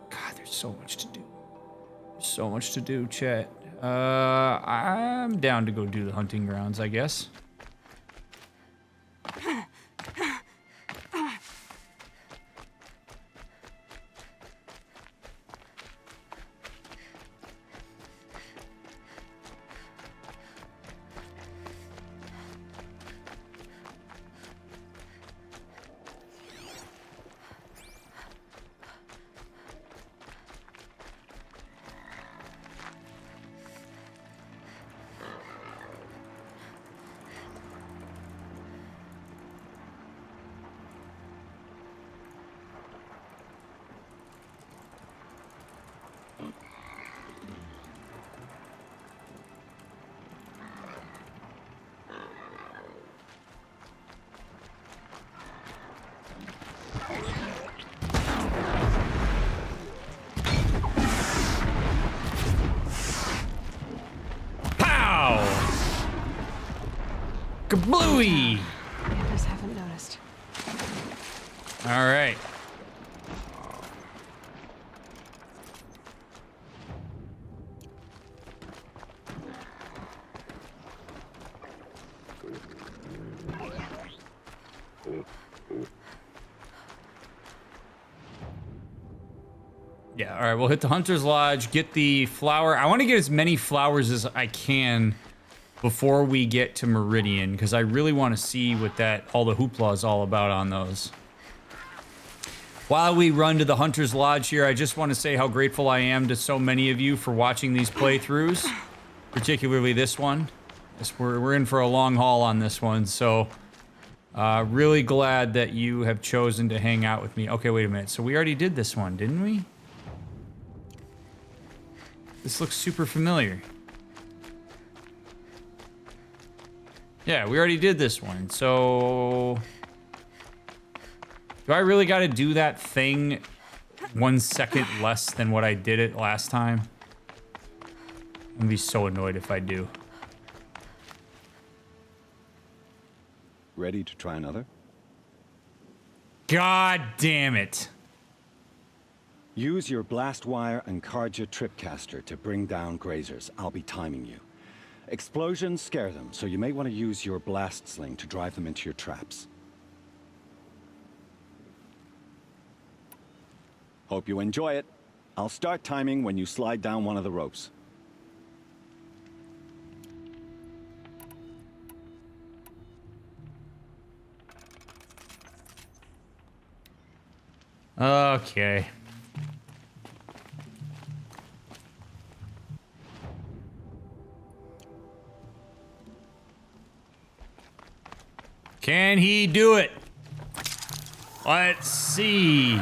God, there's so much to do. There's so much to do, chat. I'm down to go do the hunting grounds, I guess. Kablooey! I just haven't noticed. All right. Yeah, all right, we'll hit the Hunter's Lodge, get the flower. I want to get as many flowers as I can before we get to Meridian, because I really want to see what all the hoopla is all about on those. While we run to the Hunter's Lodge here, I just want to say how grateful I am to so many of you for watching these playthroughs, particularly this one. We're in for a long haul on this one, so really glad that you have chosen to hang out with me. Okay, wait a minute. So we already did this one, didn't we? This looks super familiar. Yeah, we already did this one, so... Do I really gotta do that thing 1 second less than what I did it last time? I'm gonna be so annoyed if I do. Ready to try another? God damn it. Use your blast wire and Karja tripcaster to bring down grazers. I'll be timing you. Explosions scare them, so you may want to use your blast sling to drive them into your traps. Hope you enjoy it. I'll start timing when you slide down one of the ropes. Okay. Can he do it? Let's see.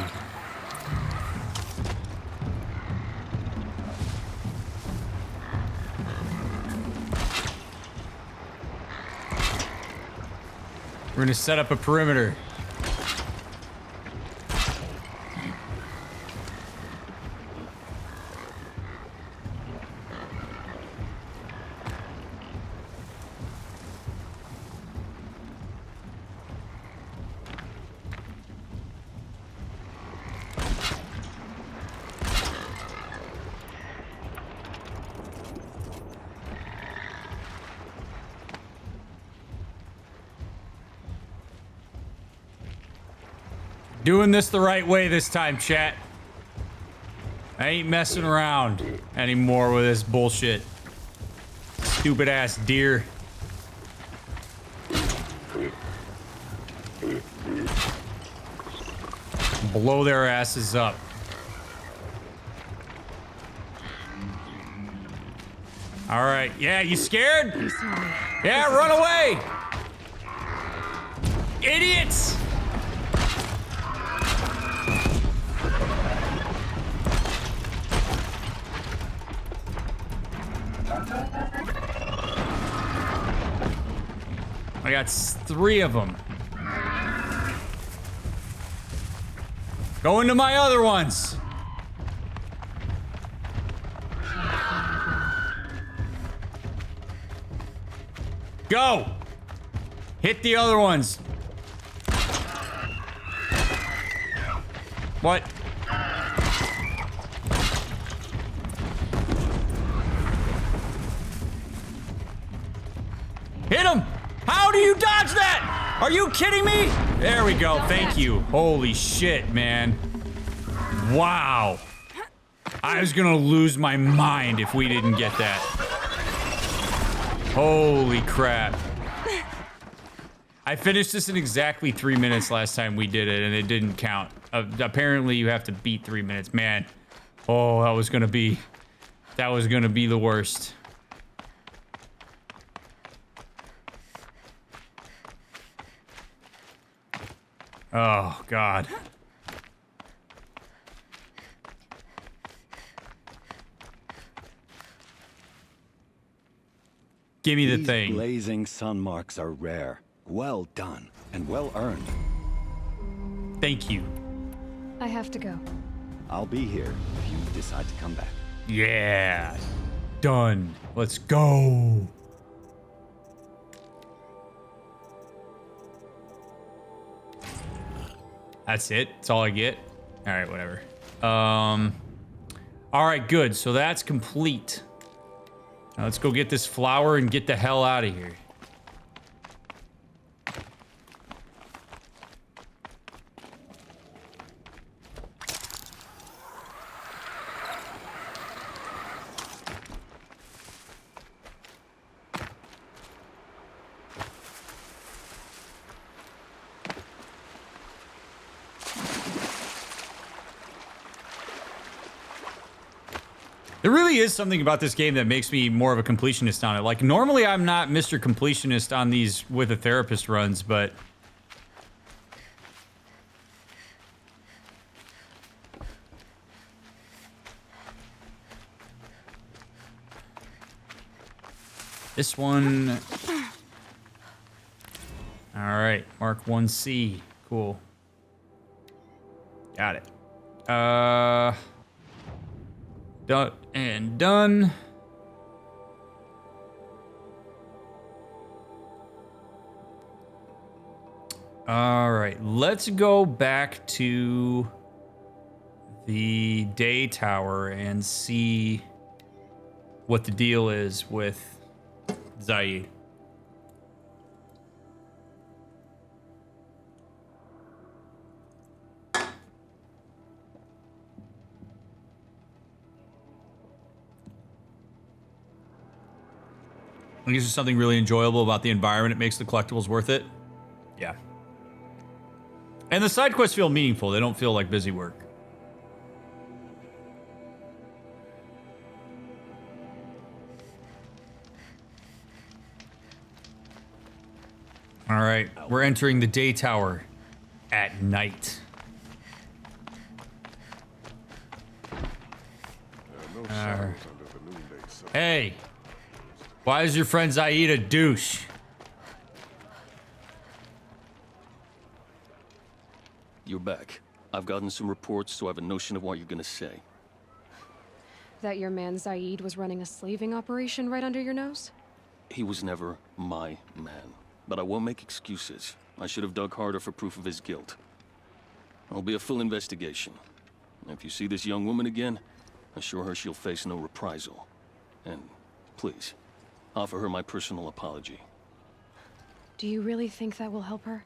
We're gonna set up a perimeter. Doing this the right way this time, chat. I ain't messing around anymore with this bullshit. Stupid ass deer. Blow their asses up. All right. Yeah, you scared? I'm sorry. Yeah, run away. Idiots. I got 3 of them. Go into my other ones. Go. Hit the other ones. What? Hit him! How do you dodge that? Are you kidding me? There we go. Thank you. Holy shit, man. Wow. I was gonna lose my mind if we didn't get that. Holy crap. I finished this in exactly 3 minutes last time we did it, and it didn't count. Apparently, you have to beat 3 minutes. Man. Oh, that was gonna be the worst. Oh, God. Give me the thing. These blazing sun marks are rare. Well done, and well earned. Thank you. I have to go. I'll be here if you decide to come back. Yeah. Done. Let's go. That's it. That's all I get. All right, whatever. All right, good. So that's complete. Now let's go get this flower and get the hell out of here. There really is something about this game that makes me more of a completionist on it. Like, normally I'm not Mr. Completionist on these with a therapist runs, but... this one... Alright, Mark 1C. Cool. Got it. Done and done. All right, let's go back to the day tower and see what the deal is with Zaid. I guess there's something really enjoyable about the environment. It makes the collectibles worth it. Yeah. And the side quests feel meaningful. They don't feel like busy work. All right, we're entering the day tower at night. Hey. Why is your friend Zaid a douche? you're back. I've gotten some reports, so I have a notion of what you're gonna say. That your man Zaid was running a slaving operation right under your nose? He was never my man. But I won't make excuses. I should have dug harder for proof of his guilt. There'll be a full investigation. If you see this young woman again, assure her she'll face no reprisal. And please, offer her my personal apology. Do you really think that will help her?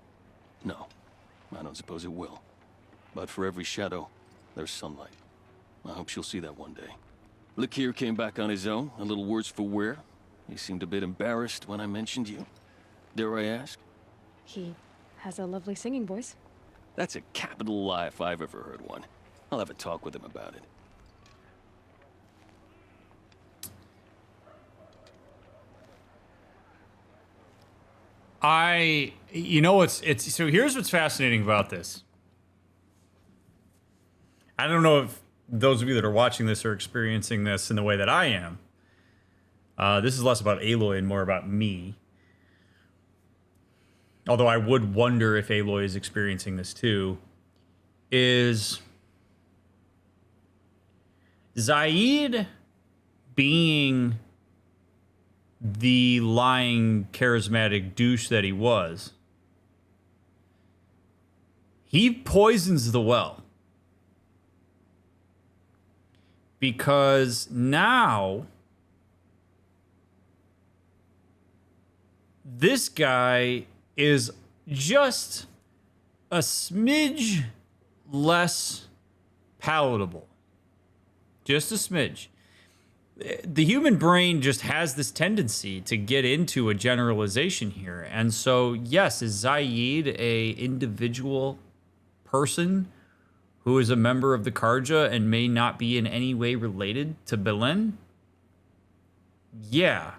No, I don't suppose it will. But for every shadow, there's sunlight. I hope she'll see that one day. Lakir came back on his own, a little worse for wear. He seemed a bit embarrassed when I mentioned you. Dare I ask? He has a lovely singing voice. That's a capital lie if I've ever heard one. I'll have a talk with him about it. You know what's, so here's what's fascinating about this. I don't know if those of you that are watching this are experiencing this in the way that I am. This is less about Aloy and more about me. Although I would wonder if Aloy is experiencing this too. Is Zaid being the lying, charismatic douche that he was, he poisons the well. Because now this guy is just a smidge less palatable. Just a smidge. The human brain just has this tendency to get into a generalization here. And so, yes, is Zaid a individual person who is a member of the Karja and may not be in any way related to Belen? Yeah.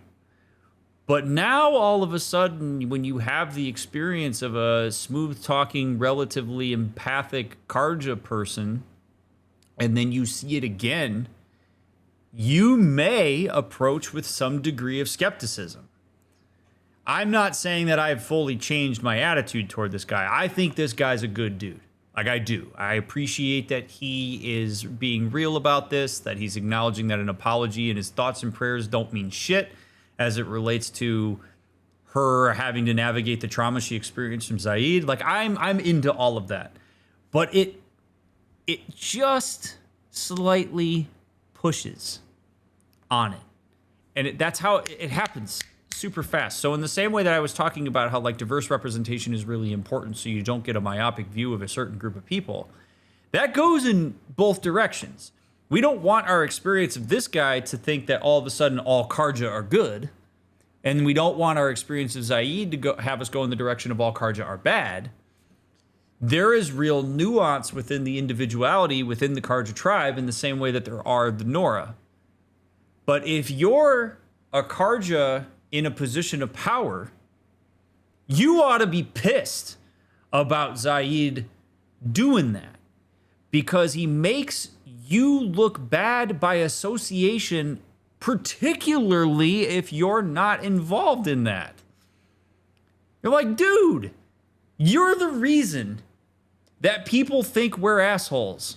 But now, all of a sudden, when you have the experience of a smooth-talking, relatively empathic Karja person, and then you see it again, you may approach with some degree of skepticism. I'm not saying that I've fully changed my attitude toward this guy. I think this guy's a good dude. Like, I do. I appreciate that he is being real about this, that he's acknowledging that an apology and his thoughts and prayers don't mean shit as it relates to her having to navigate the trauma she experienced from Zaid. Like, I'm into all of that. But it just slightly pushes on it. And that's how it happens super fast. So in the same way that I was talking about how like diverse representation is really important so you don't get a myopic view of a certain group of people, that goes in both directions. We don't want our experience of this guy to think that all of a sudden all Karja are good. And we don't want our experience of Zaid to have us go in the direction of all Karja are bad. There is real nuance within the individuality within the Karja tribe in the same way that there are the Nora. But if you're a Karja in a position of power, you ought to be pissed about Zaid doing that. Because he makes you look bad by association, particularly if you're not involved in that. You're like, dude, you're the reason that people think we're assholes.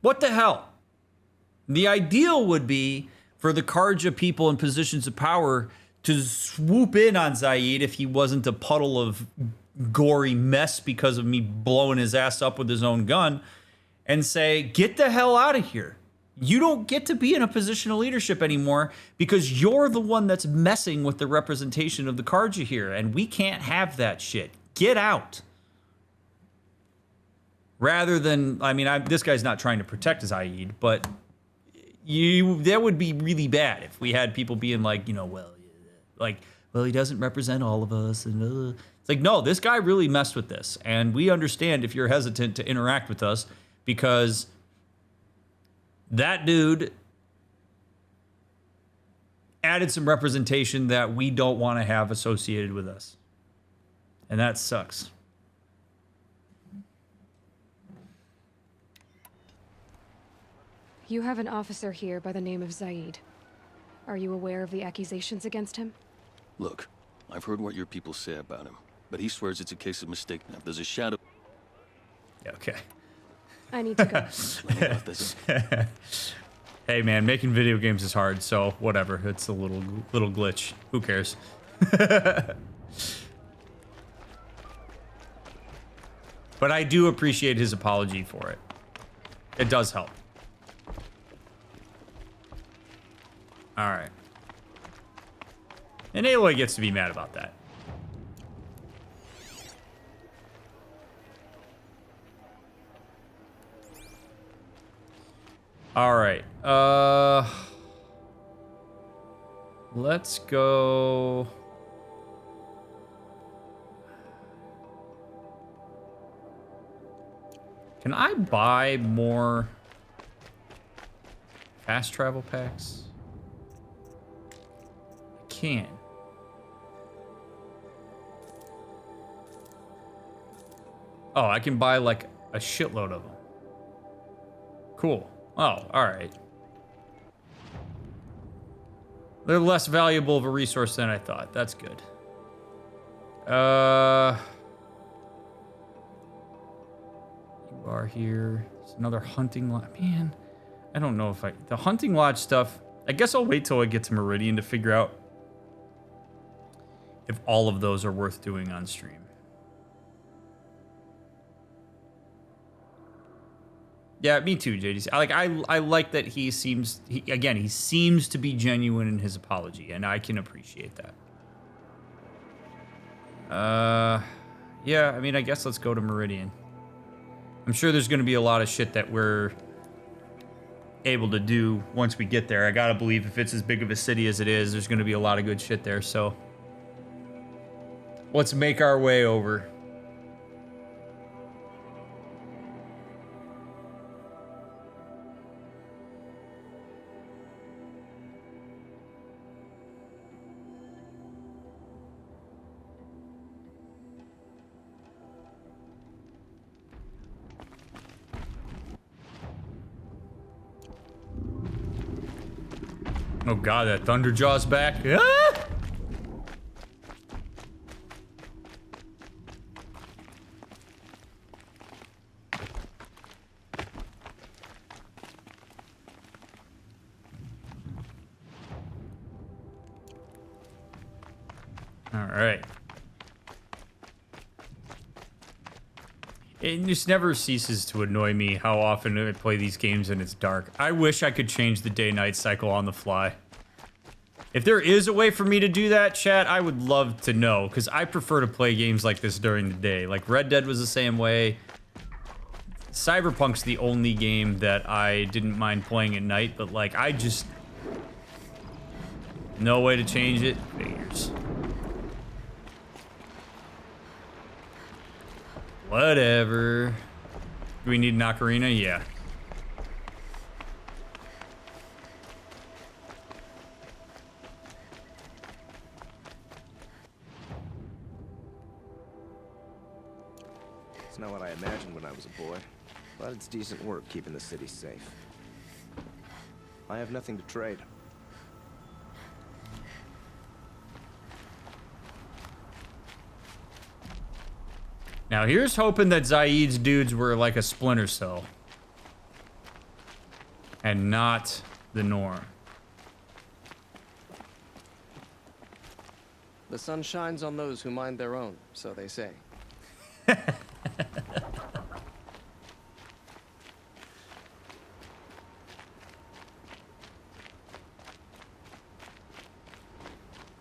What the hell? The ideal would be for the Karja people in positions of power to swoop in on Zaid if he wasn't a puddle of gory mess because of me blowing his ass up with his own gun and say, get the hell out of here. You don't get to be in a position of leadership anymore because you're the one that's messing with the representation of the Karja here, and we can't have that shit. Get out. Rather than, I mean, this guy's not trying to protect Zaid, but that would be really bad if we had people being like, you know, well, he doesn't represent all of us. And it's like, no, this guy really messed with this. And we understand if you're hesitant to interact with us because that dude added some representation that we don't want to have associated with us. And that sucks. You have an officer here by the name of Zaid. Are you aware of the accusations against him? Look, I've heard what your people say about him, but he swears it's a case of mistake now. There's a shadow. Yeah, okay. I need to go. Hey man, making video games is hard, so whatever. It's a little glitch. Who cares? But I do appreciate his apology for it. It does help. All right. And Aloy gets to be mad about that. All right. Let's go. Can I buy more fast travel packs? I can. Oh, I can buy like a shitload of them. Cool. Oh, all right. They're less valuable of a resource than I thought. That's good. You are here. It's another hunting lodge. Man, I don't know if the hunting lodge stuff, I guess I'll wait till I get to Meridian to figure out if all of those are worth doing on stream. Yeah, me too, JDC. I like that he seems to be genuine in his apology, and I can appreciate that. Yeah, I mean, I guess let's go to Meridian. I'm sure there's going to be a lot of shit that we're able to do once we get there. I gotta believe if it's as big of a city as it is, there's going to be a lot of good shit there, so let's make our way over. Oh god, that Thunderjaw's back. Ah! All right. It just never ceases to annoy me how often I play these games and it's dark. I wish I could change the day-night cycle on the fly. If there is a way for me to do that, chat, I would love to know, because I prefer to play games like this during the day. Like, Red Dead was the same way. Cyberpunk's the only game that I didn't mind playing at night, but, like, I just... No way to change it. Figures. Whatever. Do we need an ocarina? Yeah. It's not what I imagined when I was a boy, but it's decent work keeping the city safe. I have nothing to trade. Now here's hoping that Zaid's dudes were like a Splinter Cell. And not the norm. The sun shines on those who mind their own, so they say. I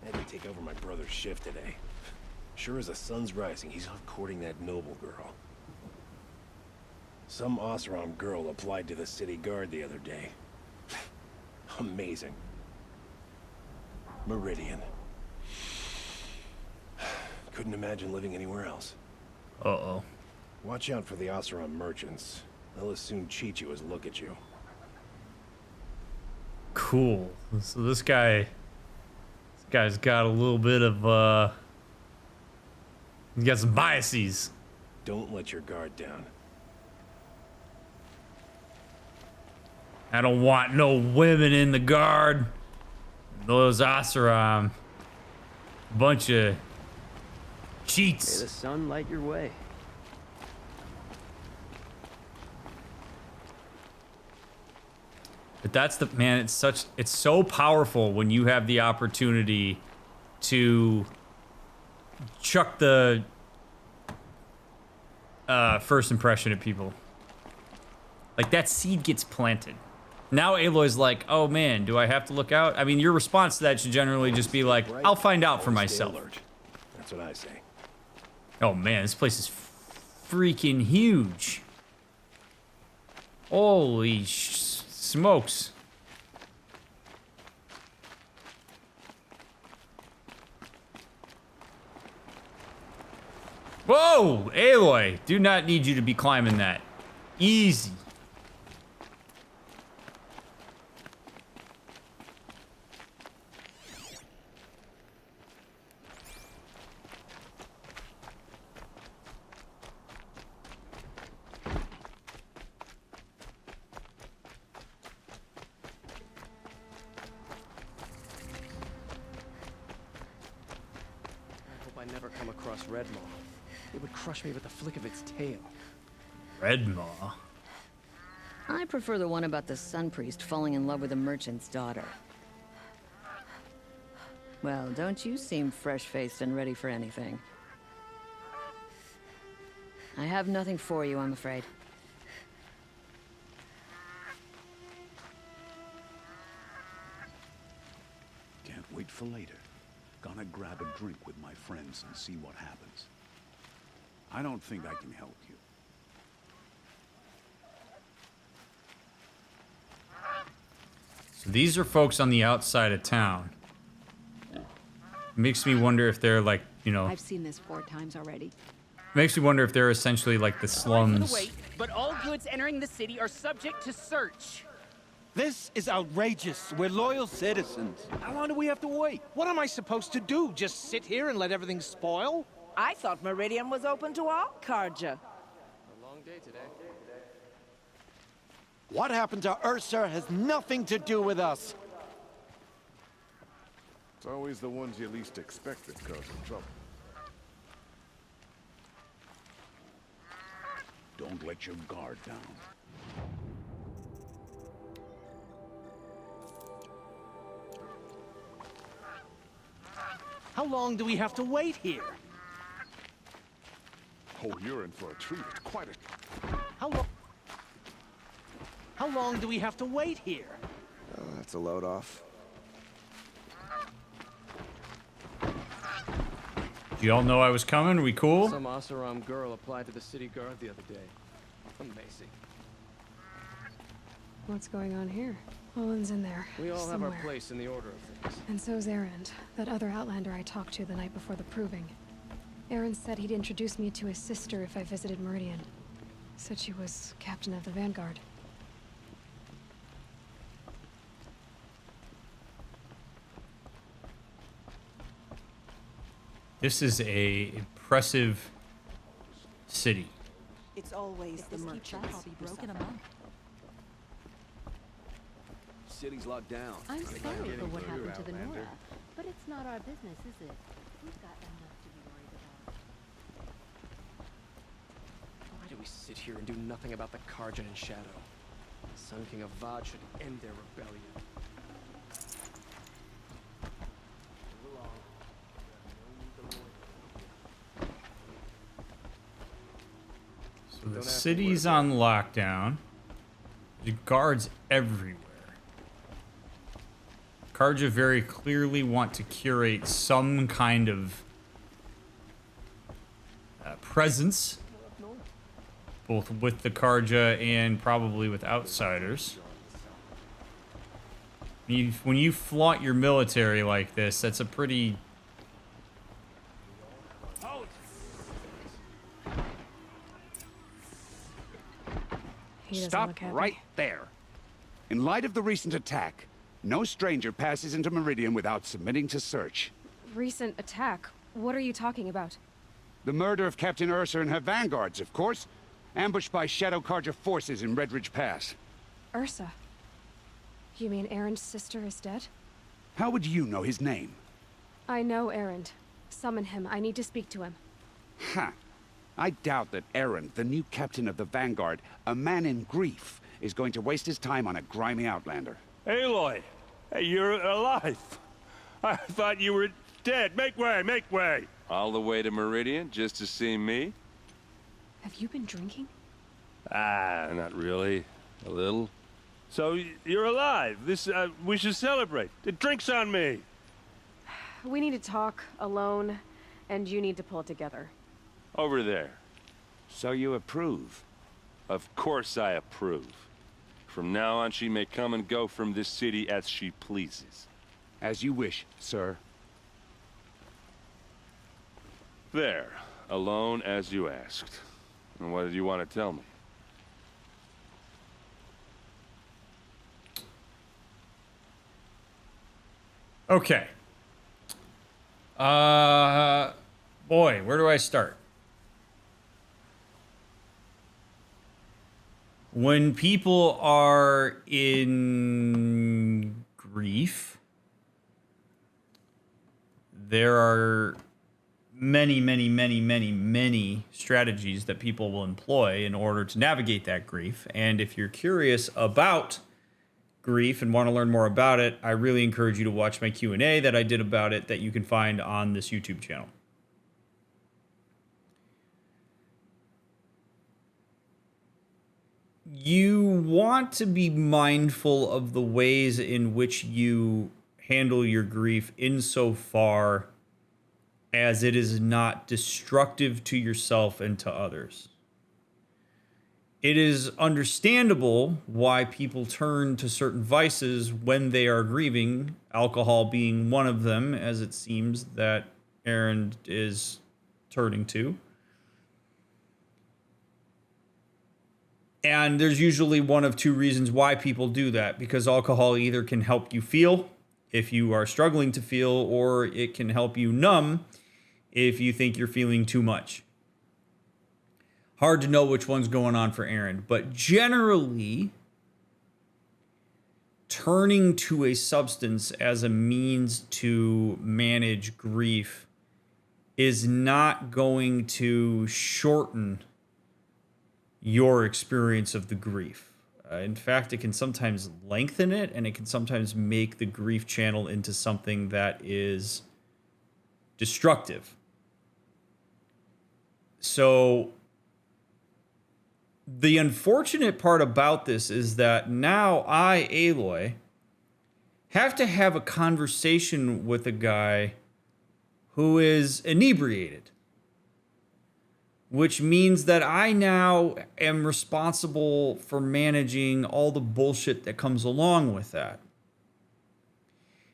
had to take over my brother's shift today. Sure as the sun's rising, he's off courting that noble girl. Some Oseram girl applied to the city guard the other day. Amazing. Meridian. Couldn't imagine living anywhere else. Uh-oh. Watch out for the Oseram merchants. They'll as soon cheat you as look at you. Cool. So this guy's got a little bit of, he's got some biases. Don't let your guard down. I don't want no women in the guard. Those Oseram. Bunch of May cheats. the sun light your way. But that's the man, it's so powerful when you have the opportunity to chuck the first impression at people. Like, that seed gets planted. Now Aloy's like, oh man, do I have to look out? I mean, your response to that should generally just be like, I'll find out for myself. That's what I say. Oh man, this place is freaking huge. Holy smokes. Whoa, Aloy, do not need you to be climbing that. Easy. I never come across Red Maw. It would crush me with the flick of its tail. Red Maw. I prefer the one about the Sun Priest falling in love with a merchant's daughter. Well, don't you seem fresh-faced and ready for anything. I have nothing for you, I'm afraid. Can't wait for later. Gonna grab a drink with my friends and see what happens. I don't think I can help you. So these are folks on the outside of town. Makes me wonder if they're like, you know, I've seen this 4 times already. makes me wonder if they're essentially like the slums. Wait, but all goods entering the city are subject to search. This is outrageous. We're loyal citizens. How long do we have to wait? What am I supposed to do? Just sit here and let everything spoil? I thought Meridian was open to all Karja. A long day today. What happened to Ursa has nothing to do with us. It's always the ones you least expect that cause trouble. Don't let your guard down. How long do we have to wait here? Oh, you're in for a treat. Quite a... How long do we have to wait here? Oh, that's a load off. Do y'all know I was coming? We cool? Some Oseram girl applied to the city guard the other day. Amazing. What's going on here? Olin's in there. We all somewhere. have our place in the order of things. And so's Erend, that other outlander I talked to the night before the proving. Erend said he'd introduce me to his sister if I visited Meridian. Said she was captain of the Vanguard. This is a impressive city. It's always the merchants. Broken a month. City's locked down. I'm sorry for what happened to the Nora, but it's not our business, is it? We've got enough to be worried about. Why do we sit here and do nothing about the Karja and Shadow? The Sun King of Vod should end their rebellion. So the city's on lockdown. There's guards everywhere. Karja very clearly want to curate some kind of presence, both with the Karja and probably with outsiders. When you flaunt your military like this, that's a pretty... Stop right there. In light of the recent attack, no stranger passes into Meridian without submitting to search. Recent attack? What are you talking about? The murder of Captain Ursa and her vanguards, of course. Ambushed by Shadow Karja forces in Red Ridge Pass. Ursa? You mean Erend's sister is dead? How would you know his name? I know Erend. Summon him. I need to speak to him. Ha! I doubt that Erend, the new captain of the Vanguard, a man in grief, is going to waste his time on a grimy outlander. Aloy! Hey, you're alive! I thought you were dead. Make way, make way! All the way to Meridian just to see me? Have you been drinking? Ah, not really. A little. So, you're alive. We should celebrate. The drink's on me. We need to talk, alone, and you need to pull it together. Over there. So you approve? Of course I approve. From now on, she may come and go from this city as she pleases. As you wish, sir. There. Alone as you asked. And what did you want to tell me? Okay. Boy, where do I start? When people are in grief, there are many strategies that people will employ in order to navigate that grief. And if you're curious about grief and want to learn more about it, I really encourage you to watch my Q&A that I did about it that you can find on this YouTube channel. You want to be mindful of the ways in which you handle your grief insofar as it is not destructive to yourself and to others. It is understandable why people turn to certain vices when they are grieving, alcohol being one of them, as it seems that Erend is turning to. And there's usually one of two reasons why people do that, because alcohol either can help you feel if you are struggling to feel, or it can help you numb if you think you're feeling too much. Hard to know which one's going on for Erend, but generally, turning to a substance as a means to manage grief is not going to shorten your experience of the grief. In fact, it can sometimes lengthen it, and it can sometimes make the grief channel into something that is destructive. So the unfortunate part about this is that now I, Aloy, have to have a conversation with a guy who is inebriated, which means that I now am responsible for managing all the bullshit that comes along with that.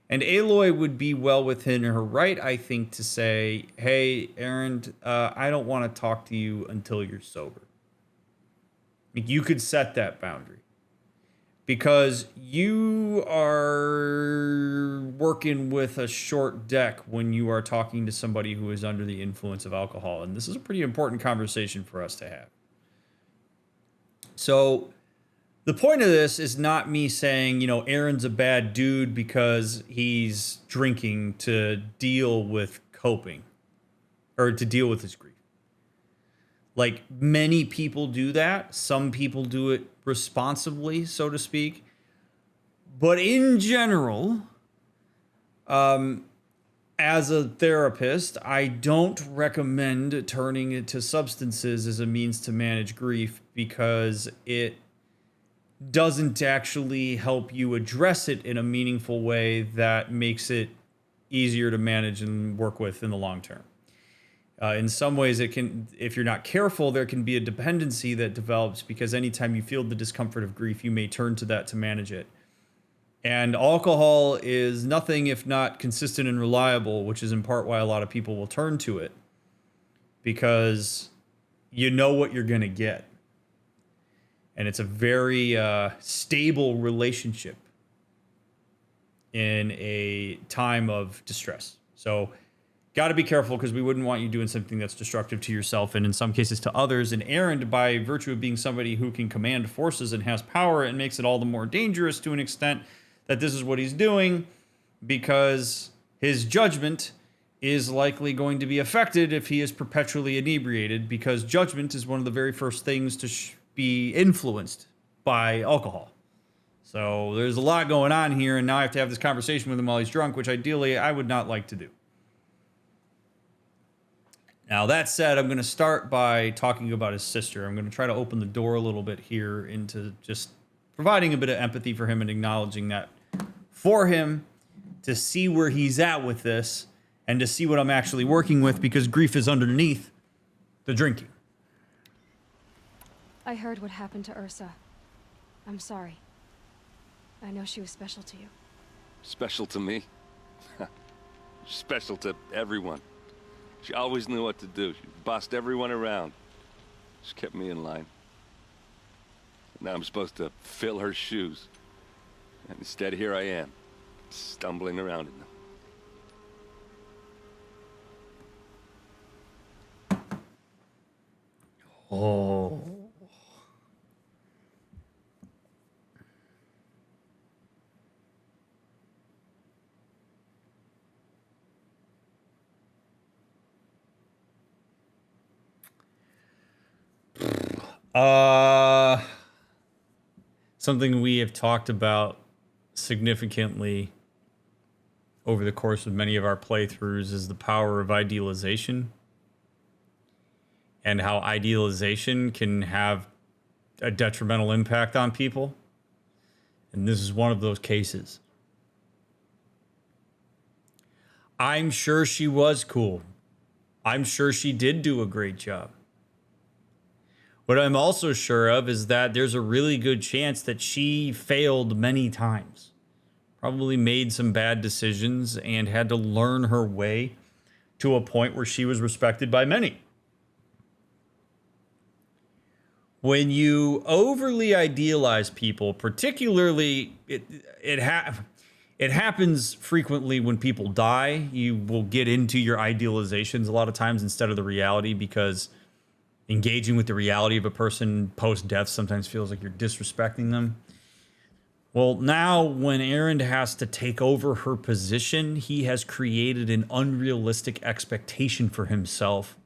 And Aloy would be well within her right, I think, to say, hey, Erend, I don't want to talk to you until you're sober. You could set that boundary. Because you are working with a short deck when you are talking to somebody who is under the influence of alcohol. And this is a pretty important conversation for us to have. So the point of this is not me saying, Erend's a bad dude because he's drinking to deal with coping or to deal with his grief. Like, many people do that. Some people do it responsibly, so to speak. But in general, as a therapist, I don't recommend turning to substances as a means to manage grief, because it doesn't actually help you address it in a meaningful way that makes it easier to manage and work with in the long term. In some ways, it can, if you're not careful, there can be a dependency that develops, because anytime you feel the discomfort of grief, you may turn to that to manage it. And alcohol is nothing if not consistent and reliable, which is in part why a lot of people will turn to it, because you know what you're going to get. And it's a very stable relationship in a time of distress. So got to be careful, because we wouldn't want you doing something that's destructive to yourself and in some cases to others. And Erend, by virtue of being somebody who can command forces and has power, it makes it all the more dangerous to an extent that this is what he's doing, because his judgment is likely going to be affected if he is perpetually inebriated, because judgment is one of the very first things to be influenced by alcohol. So there's a lot going on here, and now I have to have this conversation with him while he's drunk, which ideally I would not like to do. Now, that said, I'm going to start by talking about his sister. I'm going to try to open the door a little bit here into just providing a bit of empathy for him and acknowledging that for him to see where he's at with this and to see what I'm actually working with, because grief is underneath the drinking. I heard what happened to Ursa. I'm sorry. I know she was special to you. Special to me? Special to everyone. She always knew what to do. She bossed everyone around. She kept me in line. Now I'm supposed to fill her shoes. And instead, here I am, stumbling around in them. Oh. Something we have talked about significantly over the course of many of our playthroughs is the power of idealization, and how idealization can have a detrimental impact on people. And this is one of those cases. I'm sure she was cool. I'm sure she did do a great job. What I'm also sure of is that there's a really good chance that she failed many times. Probably made some bad decisions and had to learn her way to a point where she was respected by many. When you overly idealize people, particularly it happens frequently when people die. You will get into your idealizations a lot of times instead of the reality, because engaging with the reality of a person post-death sometimes feels like you're disrespecting them. Well, now when Erend has to take over her position, he has created an unrealistic expectation for himself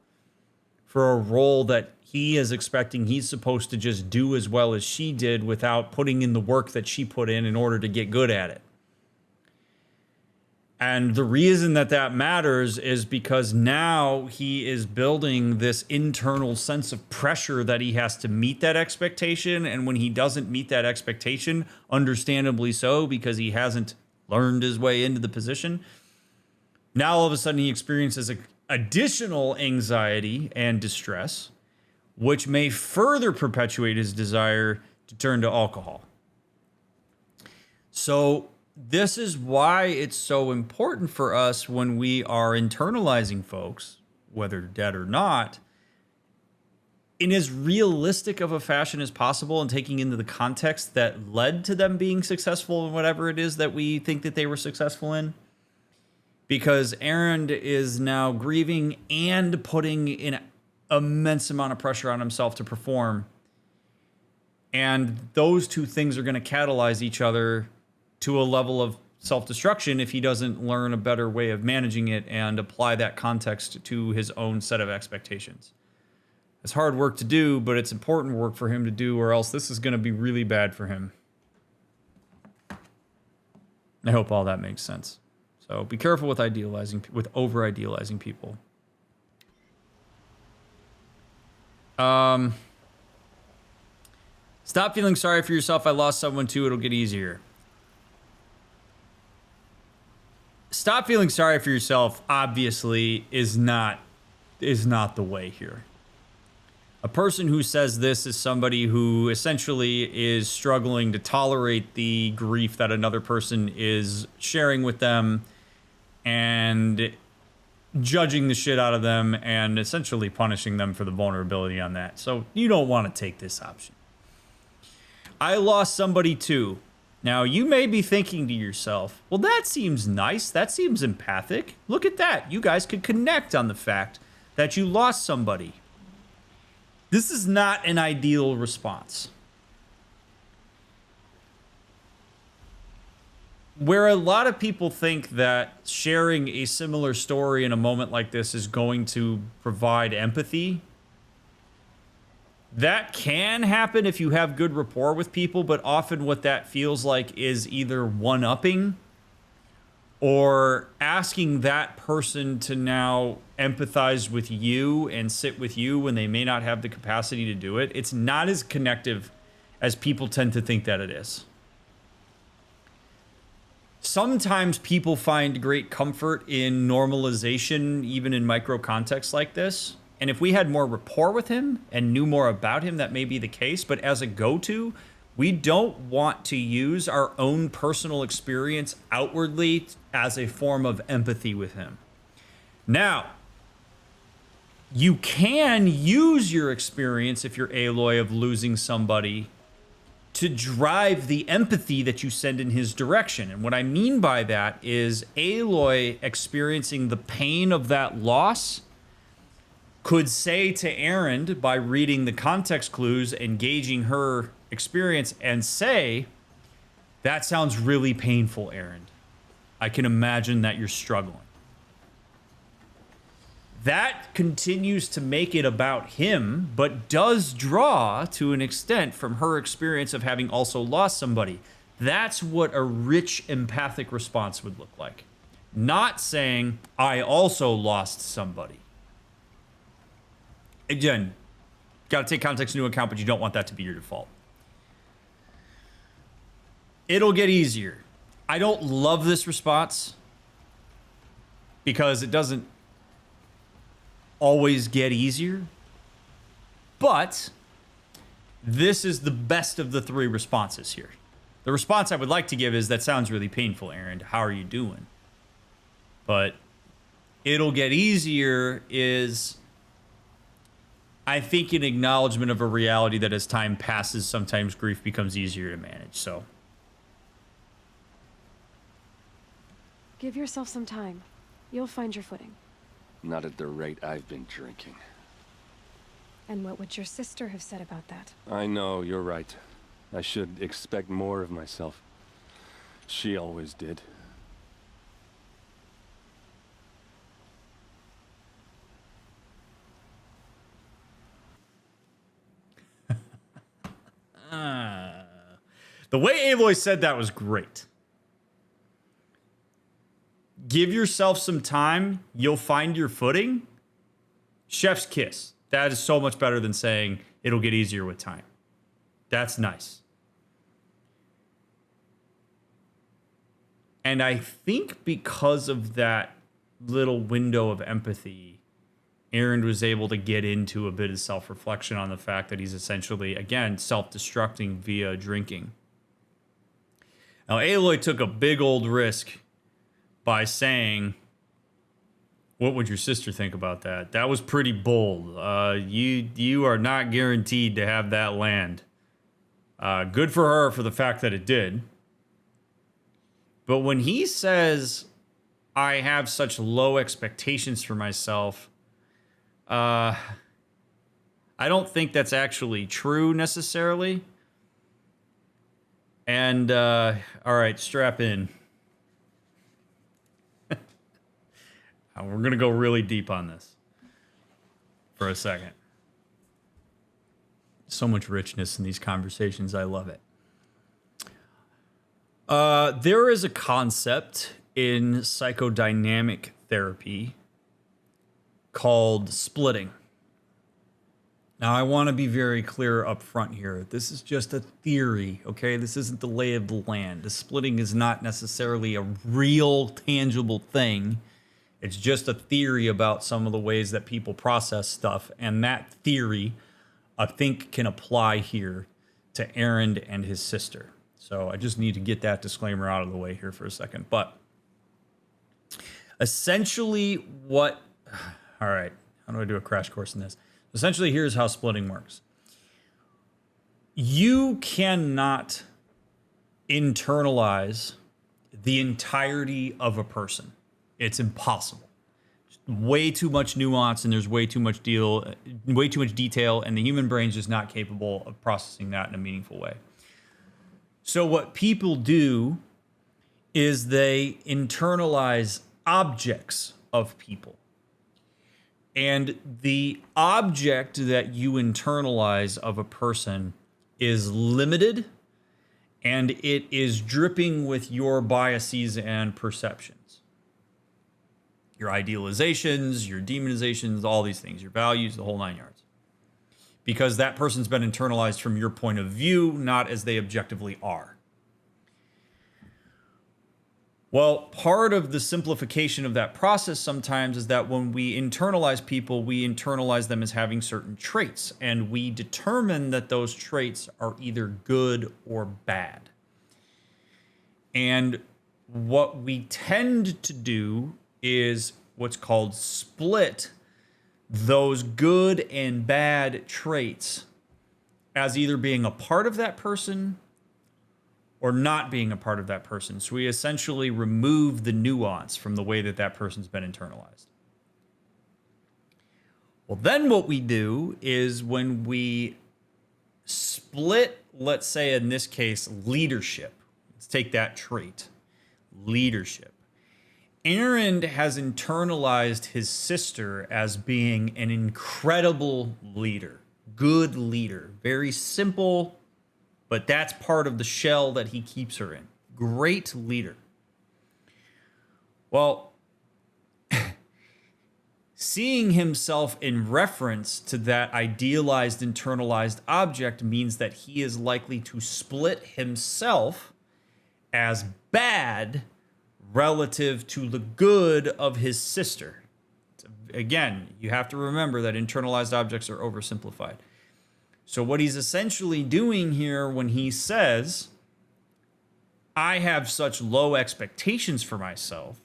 for a role that he is expecting he's supposed to just do as well as she did without putting in the work that she put in order to get good at it. And the reason that that matters is because now he is building this internal sense of pressure that he has to meet that expectation. And when he doesn't meet that expectation, understandably so, because he hasn't learned his way into the position, now all of a sudden he experiences additional anxiety and distress, which may further perpetuate his desire to turn to alcohol. So this is why it's so important for us when we are internalizing folks, whether dead or not, in as realistic of a fashion as possible and taking into the context that led to them being successful in whatever it is that we think that they were successful in. Because Erend is now grieving and putting an immense amount of pressure on himself to perform. And those two things are going to catalyze each other to a level of self-destruction if he doesn't learn a better way of managing it and apply that context to his own set of expectations. It's hard work to do, but it's important work for him to do, or else this is going to be really bad for him. I hope all that makes sense. So be careful with over-idealizing people. Stop feeling sorry for yourself. I lost someone too. It'll get easier. Stop feeling sorry for yourself, obviously, is not the way here. A person who says this is somebody who essentially is struggling to tolerate the grief that another person is sharing with them and judging the shit out of them and essentially punishing them for the vulnerability on that. So you don't want to take this option. I lost somebody too. Now, you may be thinking to yourself, well, that seems nice. That seems empathic. Look at that. You guys could connect on the fact that you lost somebody. This is not an ideal response. where a lot of people think that sharing a similar story in a moment like this is going to provide empathy, that can happen if you have good rapport with people, but often what that feels like is either one-upping or asking that person to now empathize with you and sit with you when they may not have the capacity to do it. It's not as connective as people tend to think that it is. Sometimes people find great comfort in normalization, even in micro contexts like this. And if we had more rapport with him and knew more about him, that may be the case. But as a go-to, we don't want to use our own personal experience outwardly as a form of empathy with him. Now, you can use your experience, if you're Aloy, of losing somebody to drive the empathy that you send in his direction. And what I mean by that is Aloy experiencing the pain of that loss could say to Erend, by reading the context clues and gauging her experience, and say, that sounds really painful, Erend. I can imagine that you're struggling. That continues to make it about him, but does draw to an extent from her experience of having also lost somebody. That's what a rich empathic response would look like. Not saying, I also lost somebody. Again, got to take context into account, but you don't want that to be your default. It'll get easier. I don't love this response because it doesn't always get easier, but this is the best of the three responses here. The response I would like to give is, that sounds really painful, Erend. How are you doing? But it'll get easier is, I think, an acknowledgement of a reality that as time passes, sometimes grief becomes easier to manage. So give yourself some time. You'll find your footing. Not at the rate I've been drinking. And what would your sister have said about that? I know, you're right. I should expect more of myself. She always did. The way Aloy said that was great. Give yourself some time. You'll find your footing. Chef's kiss. That is so much better than saying it'll get easier with time. That's nice. And I think because of that little window of empathy, Erend was able to get into a bit of self-reflection on the fact that he's essentially, again, self-destructing via drinking. Now, Aloy took a big old risk by saying, what would your sister think about that? That was pretty bold. You are not guaranteed to have that land. Good for her for the fact that it did. But when he says, I have such low expectations for myself, I don't think that's actually true necessarily. And, all right, strap in. We're going to go really deep on this for a second. So much richness in these conversations. I love it. There is a concept in psychodynamic therapy called splitting. Now, I want to be very clear up front here. This is just a theory, okay? This isn't the lay of the land. The splitting is not necessarily a real, tangible thing. It's just a theory about some of the ways that people process stuff. And that theory, I think, can apply here to Erend and his sister. So I just need to get that disclaimer out of the way here for a second. But essentially what... All right, how do I do a crash course in this? Essentially, here's how splitting works. You cannot internalize the entirety of a person. It's impossible. Way too much nuance, and there's way too much detail, and the human brain's just not capable of processing that in a meaningful way. So what people do is they internalize objects of people. And the object that you internalize of a person is limited, and it is dripping with your biases and perceptions. Your idealizations, your demonizations, all these things, your values, the whole 9 yards. Because that person's been internalized from your point of view, not as they objectively are. Well, part of the simplification of that process sometimes is that when we internalize people, we internalize them as having certain traits, and we determine that those traits are either good or bad. And what we tend to do is what's called split those good and bad traits as either being a part of that person or not being a part of that person. So we essentially remove the nuance from the way that that person's been internalized. Well, then what we do is when we split, let's say in this case, leadership. Let's take that trait, leadership. Erend has internalized his sister as being an incredible leader, good leader, very simple, but that's part of the shell that he keeps her in. Great leader. Well, seeing himself in reference to that idealized, internalized object means that he is likely to split himself as bad relative to the good of his sister. Again, you have to remember that internalized objects are oversimplified. So what he's essentially doing here when he says, I have such low expectations for myself,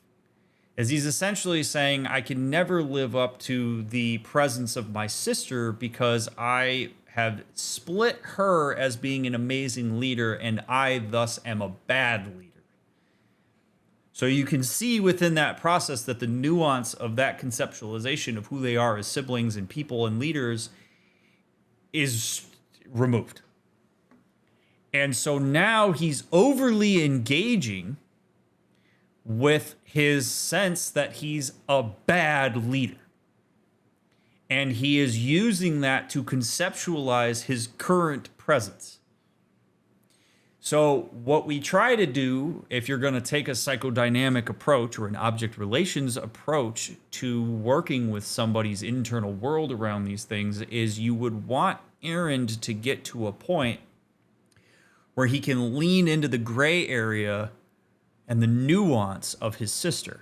is he's essentially saying I can never live up to the presence of my sister because I have split her as being an amazing leader and I thus am a bad leader. So you can see within that process that the nuance of that conceptualization of who they are as siblings and people and leaders is removed. And so now he's overly engaging with his sense that he's a bad leader. And he is using that to conceptualize his current presence. So what we try to do, if you're going to take a psychodynamic approach or an object relations approach to working with somebody's internal world around these things, is you would want Erend to get to a point where he can lean into the gray area and the nuance of his sister,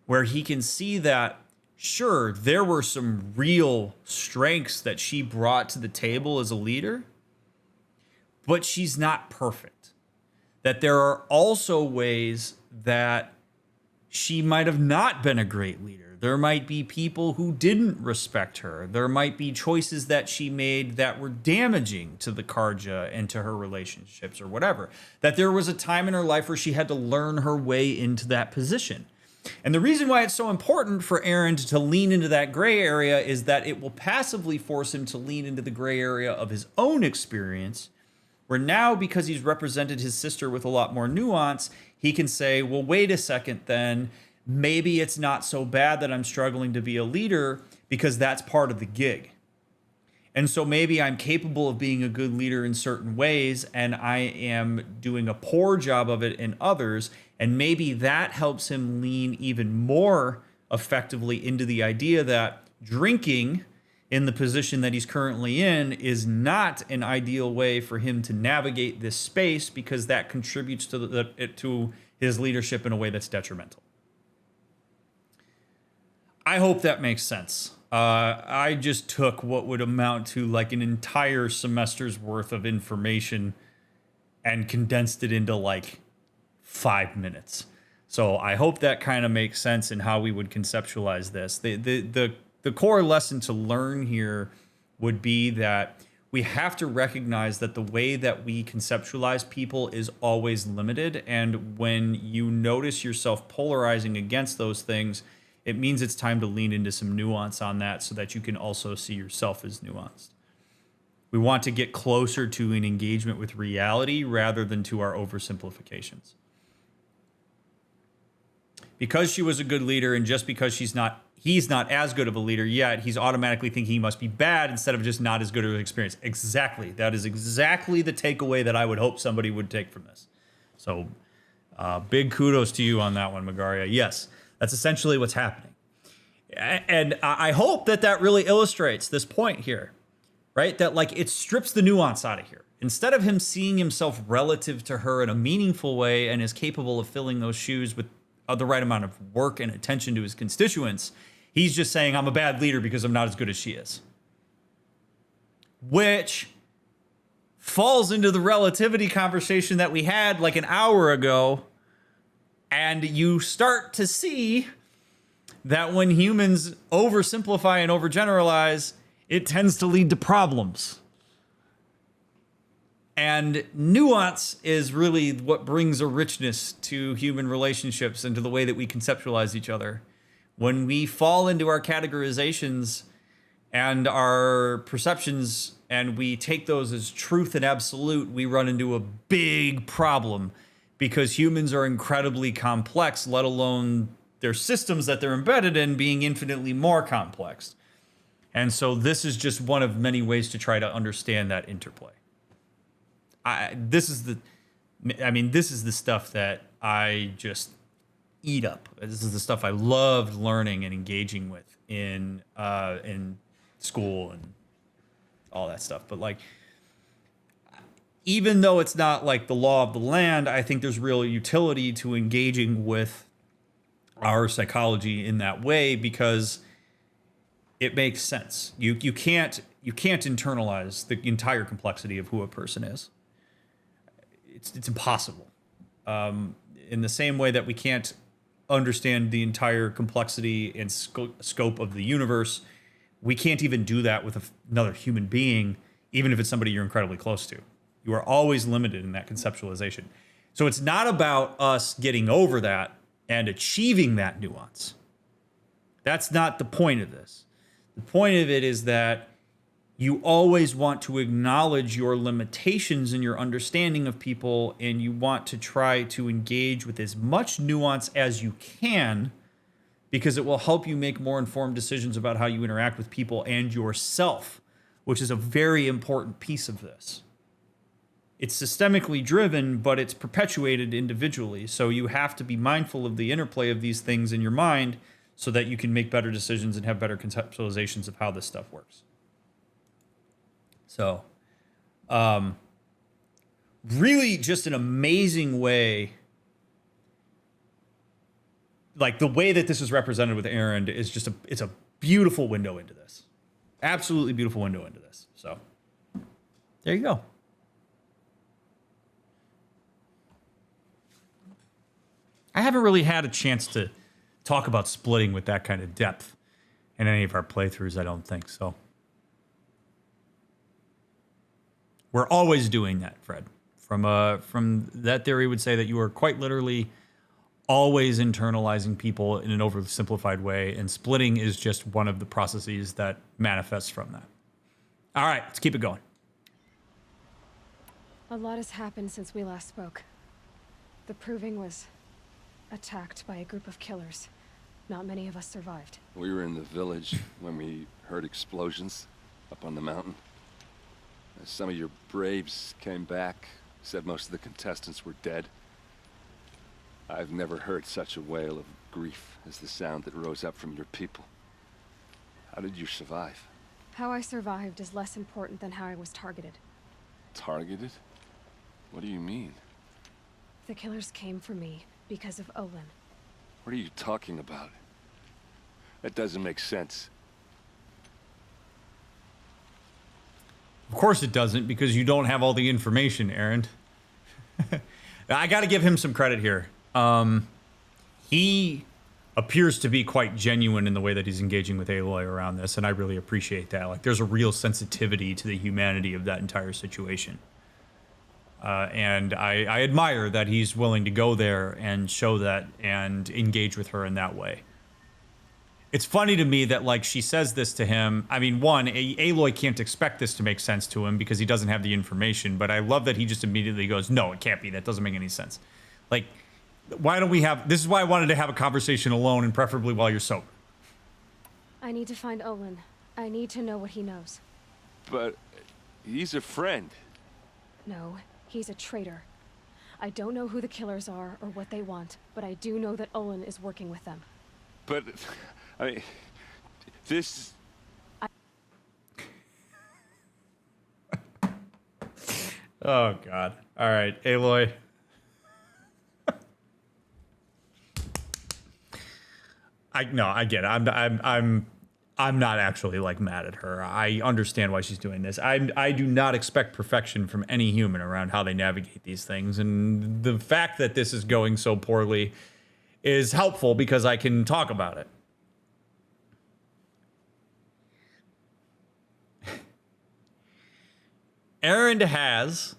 where he can see that, sure, there were some real strengths that she brought to the table as a leader, but she's not perfect. That there are also ways that she might have not been a great leader. There might be people who didn't respect her. There might be choices that she made that were damaging to the Karja and to her relationships or whatever. That there was a time in her life where she had to learn her way into that position. And the reason why it's so important for Erend to lean into that gray area is that it will passively force him to lean into the gray area of his own experience, where now, because he's represented his sister with a lot more nuance, he can say, well, wait a second then, maybe it's not so bad that I'm struggling to be a leader because that's part of the gig. And so maybe I'm capable of being a good leader in certain ways and I am doing a poor job of it in others. And maybe that helps him lean even more effectively into the idea that drinking in the position that he's currently in is not an ideal way for him to navigate this space because that contributes to his leadership in a way that's detrimental. I hope that makes sense. I just took what would amount to like an entire semester's worth of information and condensed it into like 5 minutes. So I hope that kind of makes sense in how we would conceptualize this. The core lesson to learn here would be that we have to recognize that the way that we conceptualize people is always limited. And when you notice yourself polarizing against those things, it means it's time to lean into some nuance on that so that you can also see yourself as nuanced. We want to get closer to an engagement with reality rather than to our oversimplifications. because she was a good leader, and just because he's not as good of a leader yet, he's automatically thinking he must be bad instead of just not as good of an experience. Exactly. That is exactly the takeaway that I would hope somebody would take from this. So big kudos to you on that one, Magaria. Yes, that's essentially what's happening. And I hope that really illustrates this point here, right? That like it strips the nuance out of here. Instead of him seeing himself relative to her in a meaningful way and is capable of filling those shoes with the right amount of work and attention to his constituents, he's just saying, I'm a bad leader because I'm not as good as she is. Which falls into the relativity conversation that we had like an hour ago. And you start to see that when humans oversimplify and overgeneralize, it tends to lead to problems. And nuance is really what brings a richness to human relationships and to the way that we conceptualize each other. When we fall into our categorizations and our perceptions and we take those as truth and absolute, we run into a big problem because humans are incredibly complex, let alone their systems that they're embedded in being infinitely more complex. And so this is just one of many ways to try to understand that interplay. This is the stuff that I just eat up. This is the stuff I loved learning and engaging with in school and all that stuff. But like, even though it's not like the law of the land, I think there's real utility to engaging with our psychology in that way because it makes sense. You can't internalize the entire complexity of who a person is. It's impossible. In the same way that we can't understand the entire complexity and scope of the universe, we can't even do that with another human being, even if it's somebody you're incredibly close to. You are always limited in that conceptualization. So it's not about us getting over that and achieving that nuance. That's not the point of this. The point of it is that you always want to acknowledge your limitations in your understanding of people, and you want to try to engage with as much nuance as you can because it will help you make more informed decisions about how you interact with people and yourself, which is a very important piece of this. It's systemically driven, but it's perpetuated individually. So you have to be mindful of the interplay of these things in your mind so that you can make better decisions and have better conceptualizations of how this stuff works. So, really just an amazing way. Like the way that this is represented with Erend is just it's a beautiful window into this. Absolutely beautiful window into this. So, there you go. I haven't really had a chance to talk about splitting with that kind of depth in any of our playthroughs, I don't think so. We're always doing that, Fred. From that theory would say that you are quite literally always internalizing people in an oversimplified way, and splitting is just one of the processes that manifests from that. All right, let's keep it going. A lot has happened since we last spoke. The Proving was attacked by a group of killers. Not many of us survived. We were in the village when we heard explosions up on the mountain. Some of your braves came back, said most of the contestants were dead. I've never heard such a wail of grief as the sound that rose up from your people. How did you survive? How I survived is less important than how I was targeted. Targeted? What do you mean? The killers came for me because of Olin. What are you talking about? That doesn't make sense. Of course it doesn't, because you don't have all the information, Erend. I got to give him some credit here. He appears to be quite genuine in the way that he's engaging with Aloy around this, and I really appreciate that. Like, there's a real sensitivity to the humanity of that entire situation. And I admire that he's willing to go there and show that and engage with her in that way. It's funny to me that, like, she says this to him. I mean, one, Aloy can't expect this to make sense to him because he doesn't have the information, but I love that he just immediately goes, no, it can't be. That doesn't make any sense. Like, Why don't we have... This is why I wanted to have a conversation alone, and preferably while you're sober. I need to find Olin. I need to know what he knows. But he's a friend. No, he's a traitor. I don't know who the killers are or what they want, but I do know that Olin is working with them. But, I mean, this... Oh, God. All right, Aloy. I get it. I'm not actually like mad at her. I understand why she's doing this. I do not expect perfection from any human around how they navigate these things, and the fact that this is going so poorly is helpful because I can talk about it. Erend has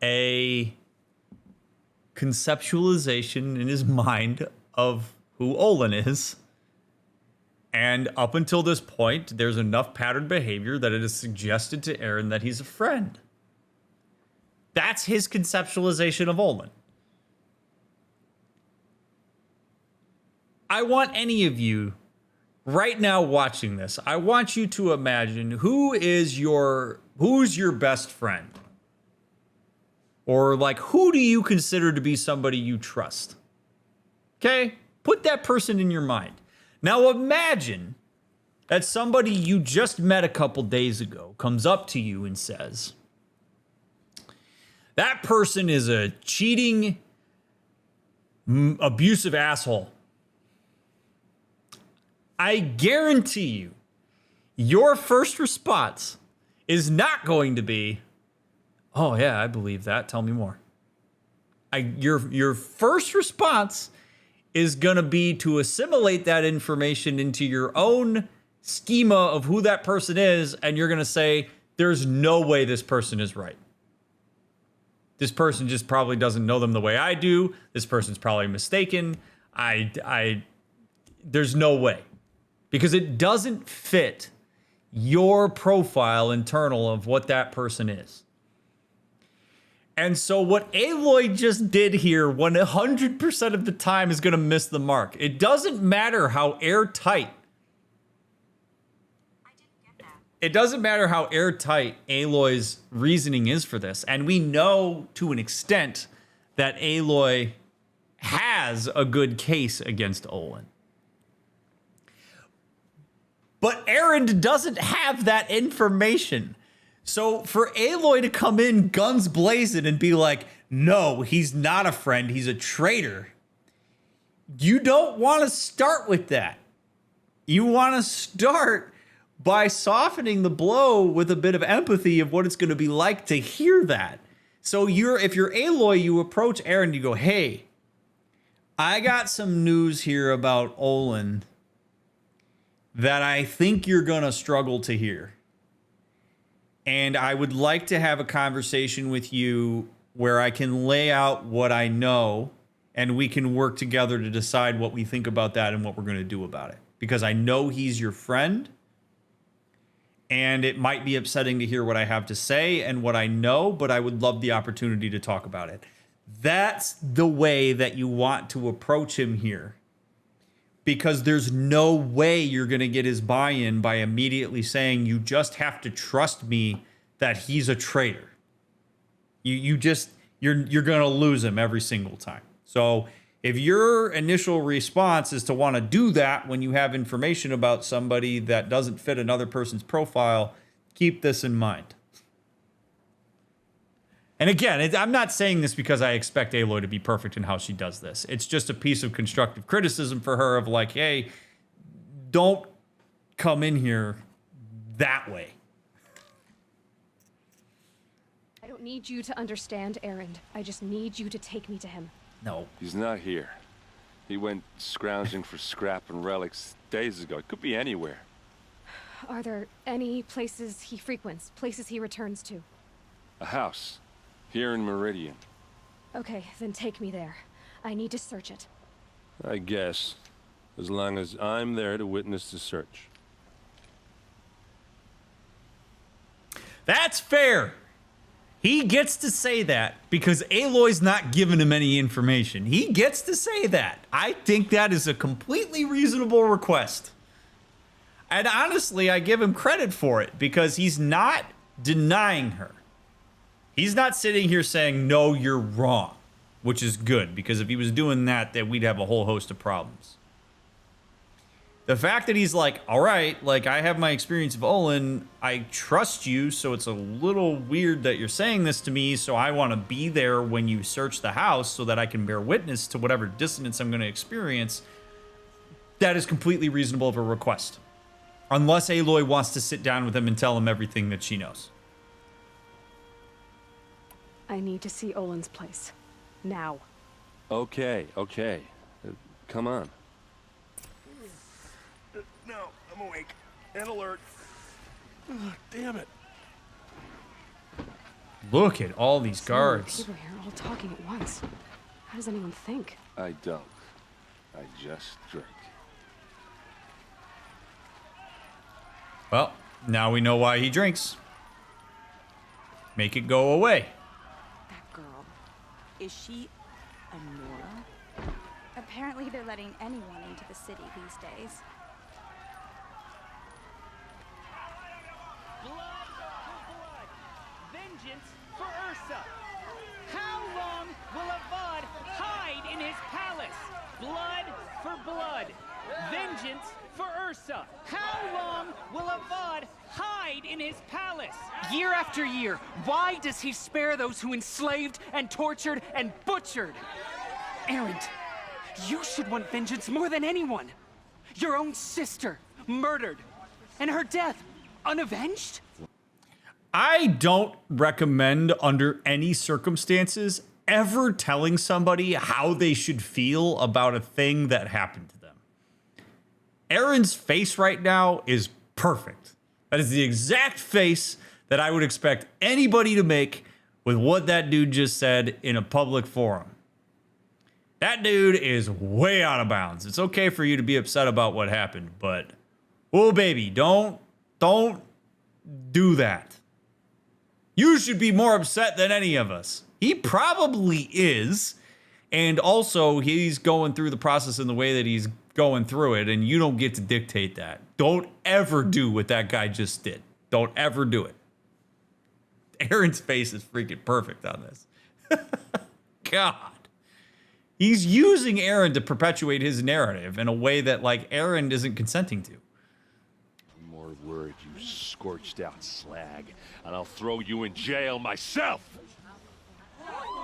a conceptualization in his mind of who Olin is. And up until this point, there's enough patterned behavior that it is suggested to Erend that he's a friend. That's his conceptualization of Olin. I want any of you right now watching this, I want you to imagine who's your best friend? Or like, who do you consider to be somebody you trust? Okay? Put that person in your mind. Now imagine that somebody you just met a couple days ago comes up to you and says, that person is a cheating, abusive asshole. I guarantee you, your first response is not going to be, oh yeah, I believe that. Tell me more. Your first response is going to be to assimilate that information into your own schema of who that person is, and you're going to say, there's no way this person is right. This person just probably doesn't know them the way I do. This person's probably mistaken. There's no way. Because it doesn't fit your profile internal of what that person is. And so what Aloy just did here 100% of the time is going to miss the mark. It doesn't matter how airtight. It doesn't matter how airtight Aloy's reasoning is for this. And we know to an extent that Aloy has a good case against Olin. But Erend doesn't have that information. So for Aloy to come in guns blazing and be like, no, he's not a friend, he's a traitor. You don't want to start with that. You want to start by softening the blow with a bit of empathy of what it's going to be like to hear that. So if you're Aloy, you approach Erend, you go, hey, I got some news here about Olin that I think you're going to struggle to hear. And I would like to have a conversation with you where I can lay out what I know and we can work together to decide what we think about that and what we're going to do about it. Because I know he's your friend and it might be upsetting to hear what I have to say and what I know, but I would love the opportunity to talk about it. That's the way that you want to approach him here. Because there's no way you're going to get his buy-in by immediately saying, you just have to trust me that he's a traitor. You're going to lose him every single time. So if your initial response is to want to do that when you have information about somebody that doesn't fit another person's profile, keep this in mind. And again, I'm not saying this because I expect Aloy to be perfect in how she does this. It's just a piece of constructive criticism for her of like, hey, don't come in here that way. I don't need you to understand, Erend. I just need you to take me to him. No. He's not here. He went scrounging for scrap and relics days ago. It could be anywhere. Are there any places he frequents, places he returns to? A house. Here in Meridian. Okay, then take me there. I need to search it. I guess. As long as I'm there to witness the search. That's fair. He gets to say that because Aloy's not giving him any information. He gets to say that. I think that is a completely reasonable request. And honestly, I give him credit for it because he's not denying her. He's not sitting here saying, no, you're wrong, which is good, because if he was doing that, then we'd have a whole host of problems. The fact that he's like, all right, like, I have my experience of Olin, I trust you, so it's a little weird that you're saying this to me, so I want to be there when you search the house so that I can bear witness to whatever dissonance I'm going to experience. That is completely reasonable of a request. Unless Aloy wants to sit down with him and tell him everything that she knows. I need to see Olin's place. Now. Okay. Come on. No, I'm awake and alert. Ugh, damn it. Look at all these So many guards. people here all talking at once. How does anyone think? I don't. I just drink. Well, now we know why he drinks. Make it go away. That girl. Is she a Nora? Apparently they're letting anyone into the city these days. Vengeance for Ursa. How long will Avad hide in his palace? Blood for blood. Vengeance for Ursa. How long will Avad hide in his palace? Year after year, why does he spare those who enslaved and tortured and butchered? Erend, you should want vengeance more than anyone. Your own sister, murdered, and her death, unavenged? I don't recommend under any circumstances ever telling somebody how they should feel about a thing that happened to them. Erend's face right now is perfect. That is the exact face that I would expect anybody to make with what that dude just said in a public forum. That dude is way out of bounds. It's okay for you to be upset about what happened, but oh baby, don't do that. You should be more upset than any of us. He probably is. And also, he's going through the process in the way that he's going through it, and you don't get to dictate that. Don't ever do what that guy just did. Don't ever do it. Erend's face is freaking perfect on this. God. He's using Erend to perpetuate his narrative in a way that, like, Erend isn't consenting to. More words, you scorched out slag, and I'll throw you in jail myself.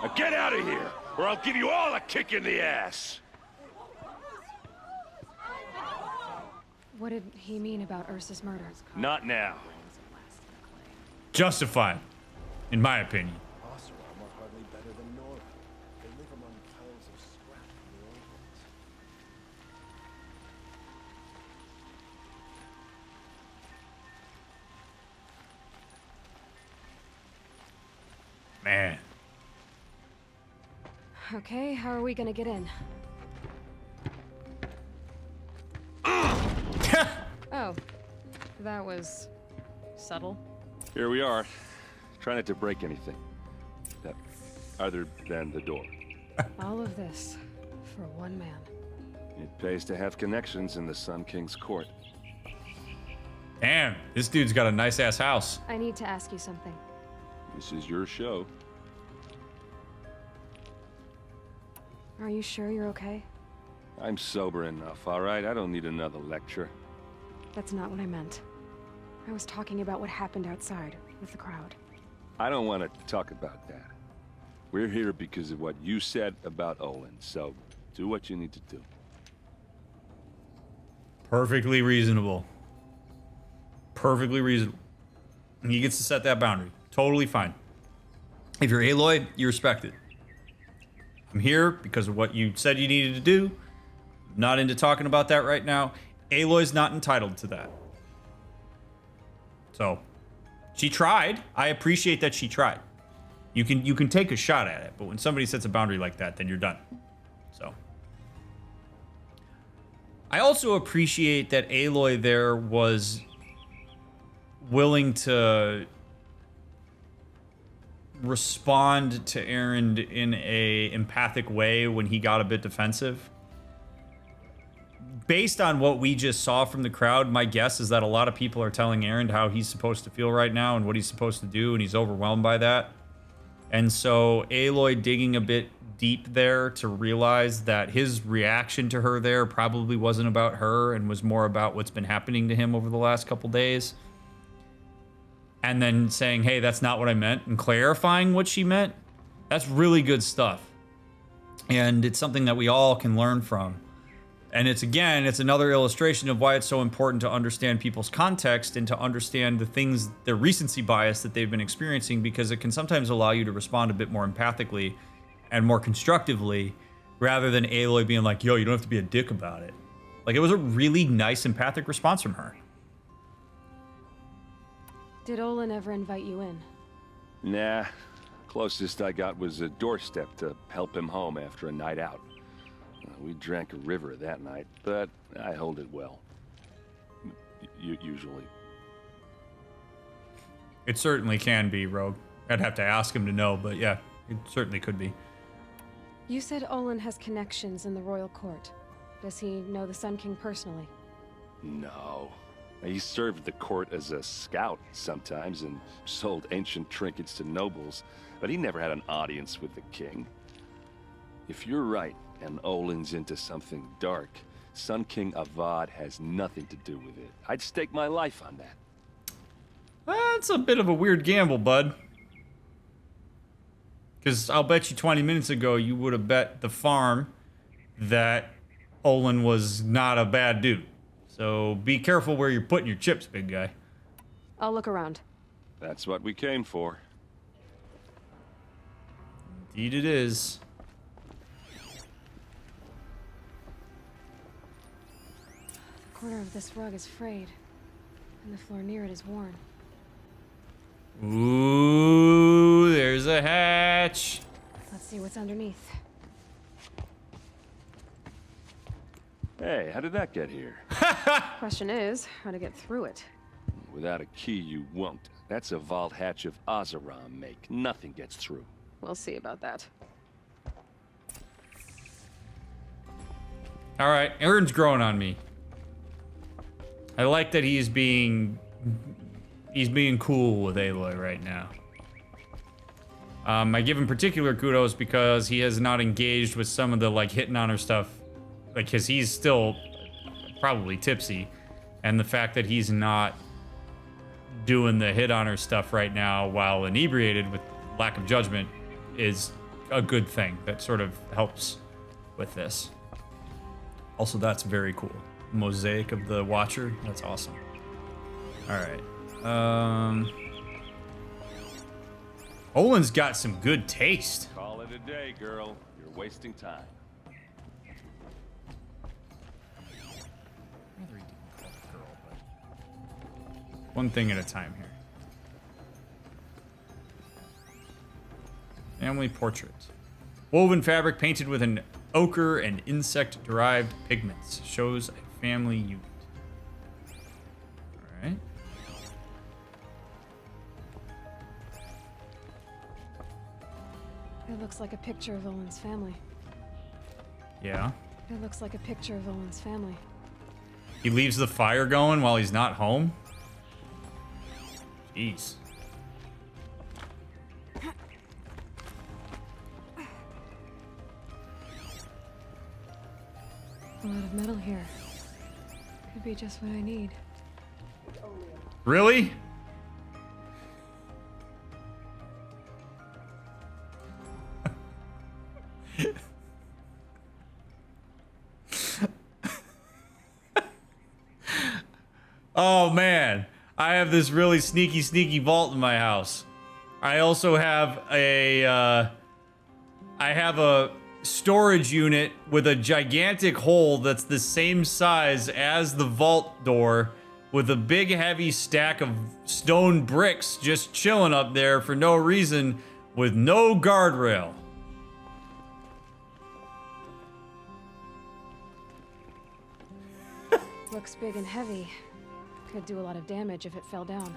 Now get out of here, or I'll give you all a kick in the ass. What did he mean about Ursa's murder? Not now. Justified, in my opinion. Oseram are hardly better than Nora. They live among piles of scrap in the old ones. Man. Okay, how are we gonna get in? Oh, that was subtle. Here we are. Try not to break anything. Other than the door. All of this for one man. It pays to have connections in the Sun King's court. Damn, this dude's got a nice ass house. I need to ask you something. This is your show. Are you sure you're okay? I'm sober enough, all right? I don't need another lecture. That's not what I meant. I was talking about what happened outside with the crowd. I don't want to talk about that. We're here because of what you said about Olin, so do what you need to do. Perfectly reasonable. Perfectly reasonable. He gets to set that boundary. Totally fine. If you're Aloy, you respect it. I'm here because of what you said you needed to do. I'm not into talking about that right now. Aloy's not entitled to that. So, she tried. I appreciate that she tried. You can take a shot at it, but when somebody sets a boundary like that, then you're done. So, I also appreciate that Aloy there was willing to respond to Erend in a empathic way when he got a bit defensive. Based on what we just saw from the crowd, my guess is that a lot of people are telling Erend how he's supposed to feel right now and what he's supposed to do, and he's overwhelmed by that. And so Aloy digging a bit deep there to realize that his reaction to her there probably wasn't about her and was more about what's been happening to him over the last couple days. And then saying, hey, that's not what I meant, and clarifying what she meant. That's really good stuff. And it's something that we all can learn from. And it's another illustration of why it's so important to understand people's context and to understand the things, their recency bias that they've been experiencing, because it can sometimes allow you to respond a bit more empathically and more constructively, rather than Aloy being like, yo, you don't have to be a dick about it. Like, it was a really nice empathic response from her. Did Olin ever invite you in? Nah. Closest I got was a doorstep to help him home after a night out. We drank a river that night, but I hold it well. Usually. It certainly can be, Rogue. I'd have to ask him to know, but yeah, it certainly could be. You said Olin has connections in the royal court. Does he know the Sun King personally? No. He served the court as a scout sometimes and sold ancient trinkets to nobles, but he never had an audience with the king. If you're right, and Olin's into something dark, Sun King Avad has nothing to do with it. I'd stake my life on that. That's a bit of a weird gamble, bud. Because I'll bet you 20 minutes ago you would have bet the farm that Olin was not a bad dude. So be careful where you're putting your chips, big guy. I'll look around. That's what we came for. Indeed it is. The corner of this rug is frayed, and the floor near it is worn. Ooh, there's a hatch. Let's see what's underneath. Hey, how did that get here? Question is, how to get through it. Without a key, you won't. That's a vault hatch of Azeram make. Nothing gets through. We'll see about that. All right, Erend's growing on me. I like that he's being cool with Aloy right now. I give him particular kudos because he has not engaged with some of the like hitting on her stuff, like, because he's still probably tipsy, and the fact that he's not doing the hit on her stuff right now while inebriated with lack of judgment is a good thing. That sort of helps with this. Also, that's very cool. Mosaic of the Watcher. That's awesome. All right. Olin's got some good taste. Call it a day, girl. You're wasting time. One thing at a time here. Family portrait. Woven fabric painted with an ochre and insect-derived pigments. Shows a family unit. All right. It looks like a picture of Olin's family. Yeah. It looks like a picture of Olin's family. He leaves the fire going while he's not home? Jeez. A lot of metal here. Could be just what I need. Really? Oh man, I have this really sneaky vault in my house. I also have a storage unit with a gigantic hole that's the same size as the vault door, with a big heavy stack of stone bricks just chilling up there for no reason, with no guardrail. Looks big and heavy. Could do a lot of damage if it fell down.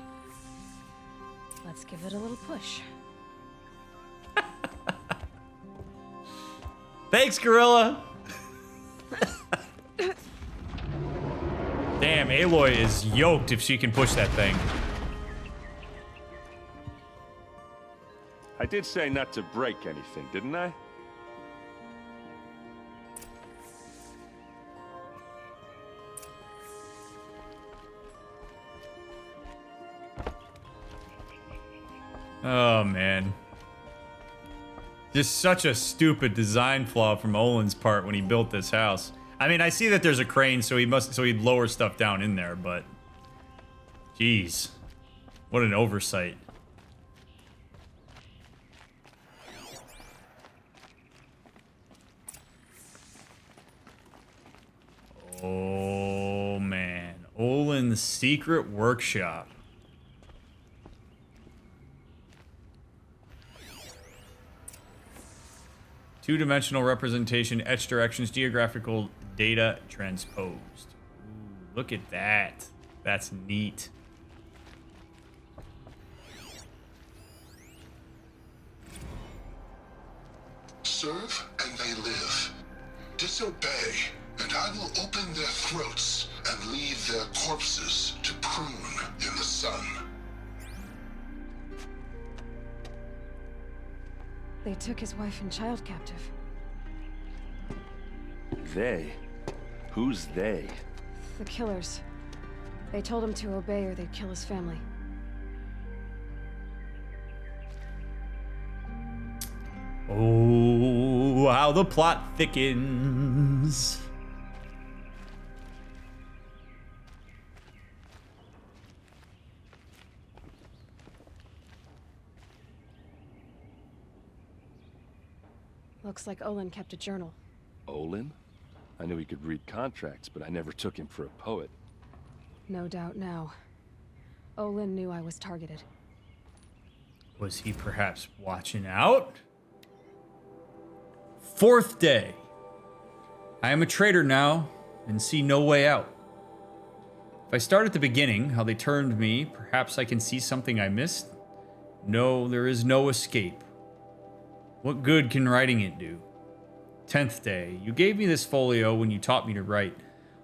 Let's give it a little push. Thanks, Gorilla. Damn, Aloy is yoked if she can push that thing. I did say not to break anything, didn't I? Oh, man. Just such a stupid design flaw from Olin's part when he built this house. I mean, I see that there's a crane, so he'd lower stuff down in there, but jeez. What an oversight. Oh, man. Olin's secret workshop. Two-dimensional representation, etched directions, geographical data transposed. Ooh, look at that. That's neat. Serve and they live. Disobey, and I will open their throats and leave their corpses to prune in the sun. They took his wife and child captive. They? Who's they? The killers. They told him to obey or they'd kill his family. Oh, how the plot thickens. Looks like Olin kept a journal. Olin? I knew he could read contracts, but I never took him for a poet. No doubt now. Olin knew I was targeted. Was he perhaps watching out? Fourth day. I am a traitor now and see no way out. If I start at the beginning, how they turned me, perhaps I can see something I missed. No, there is no escape. What good can writing it do? 10th day. You gave me this folio when you taught me to write.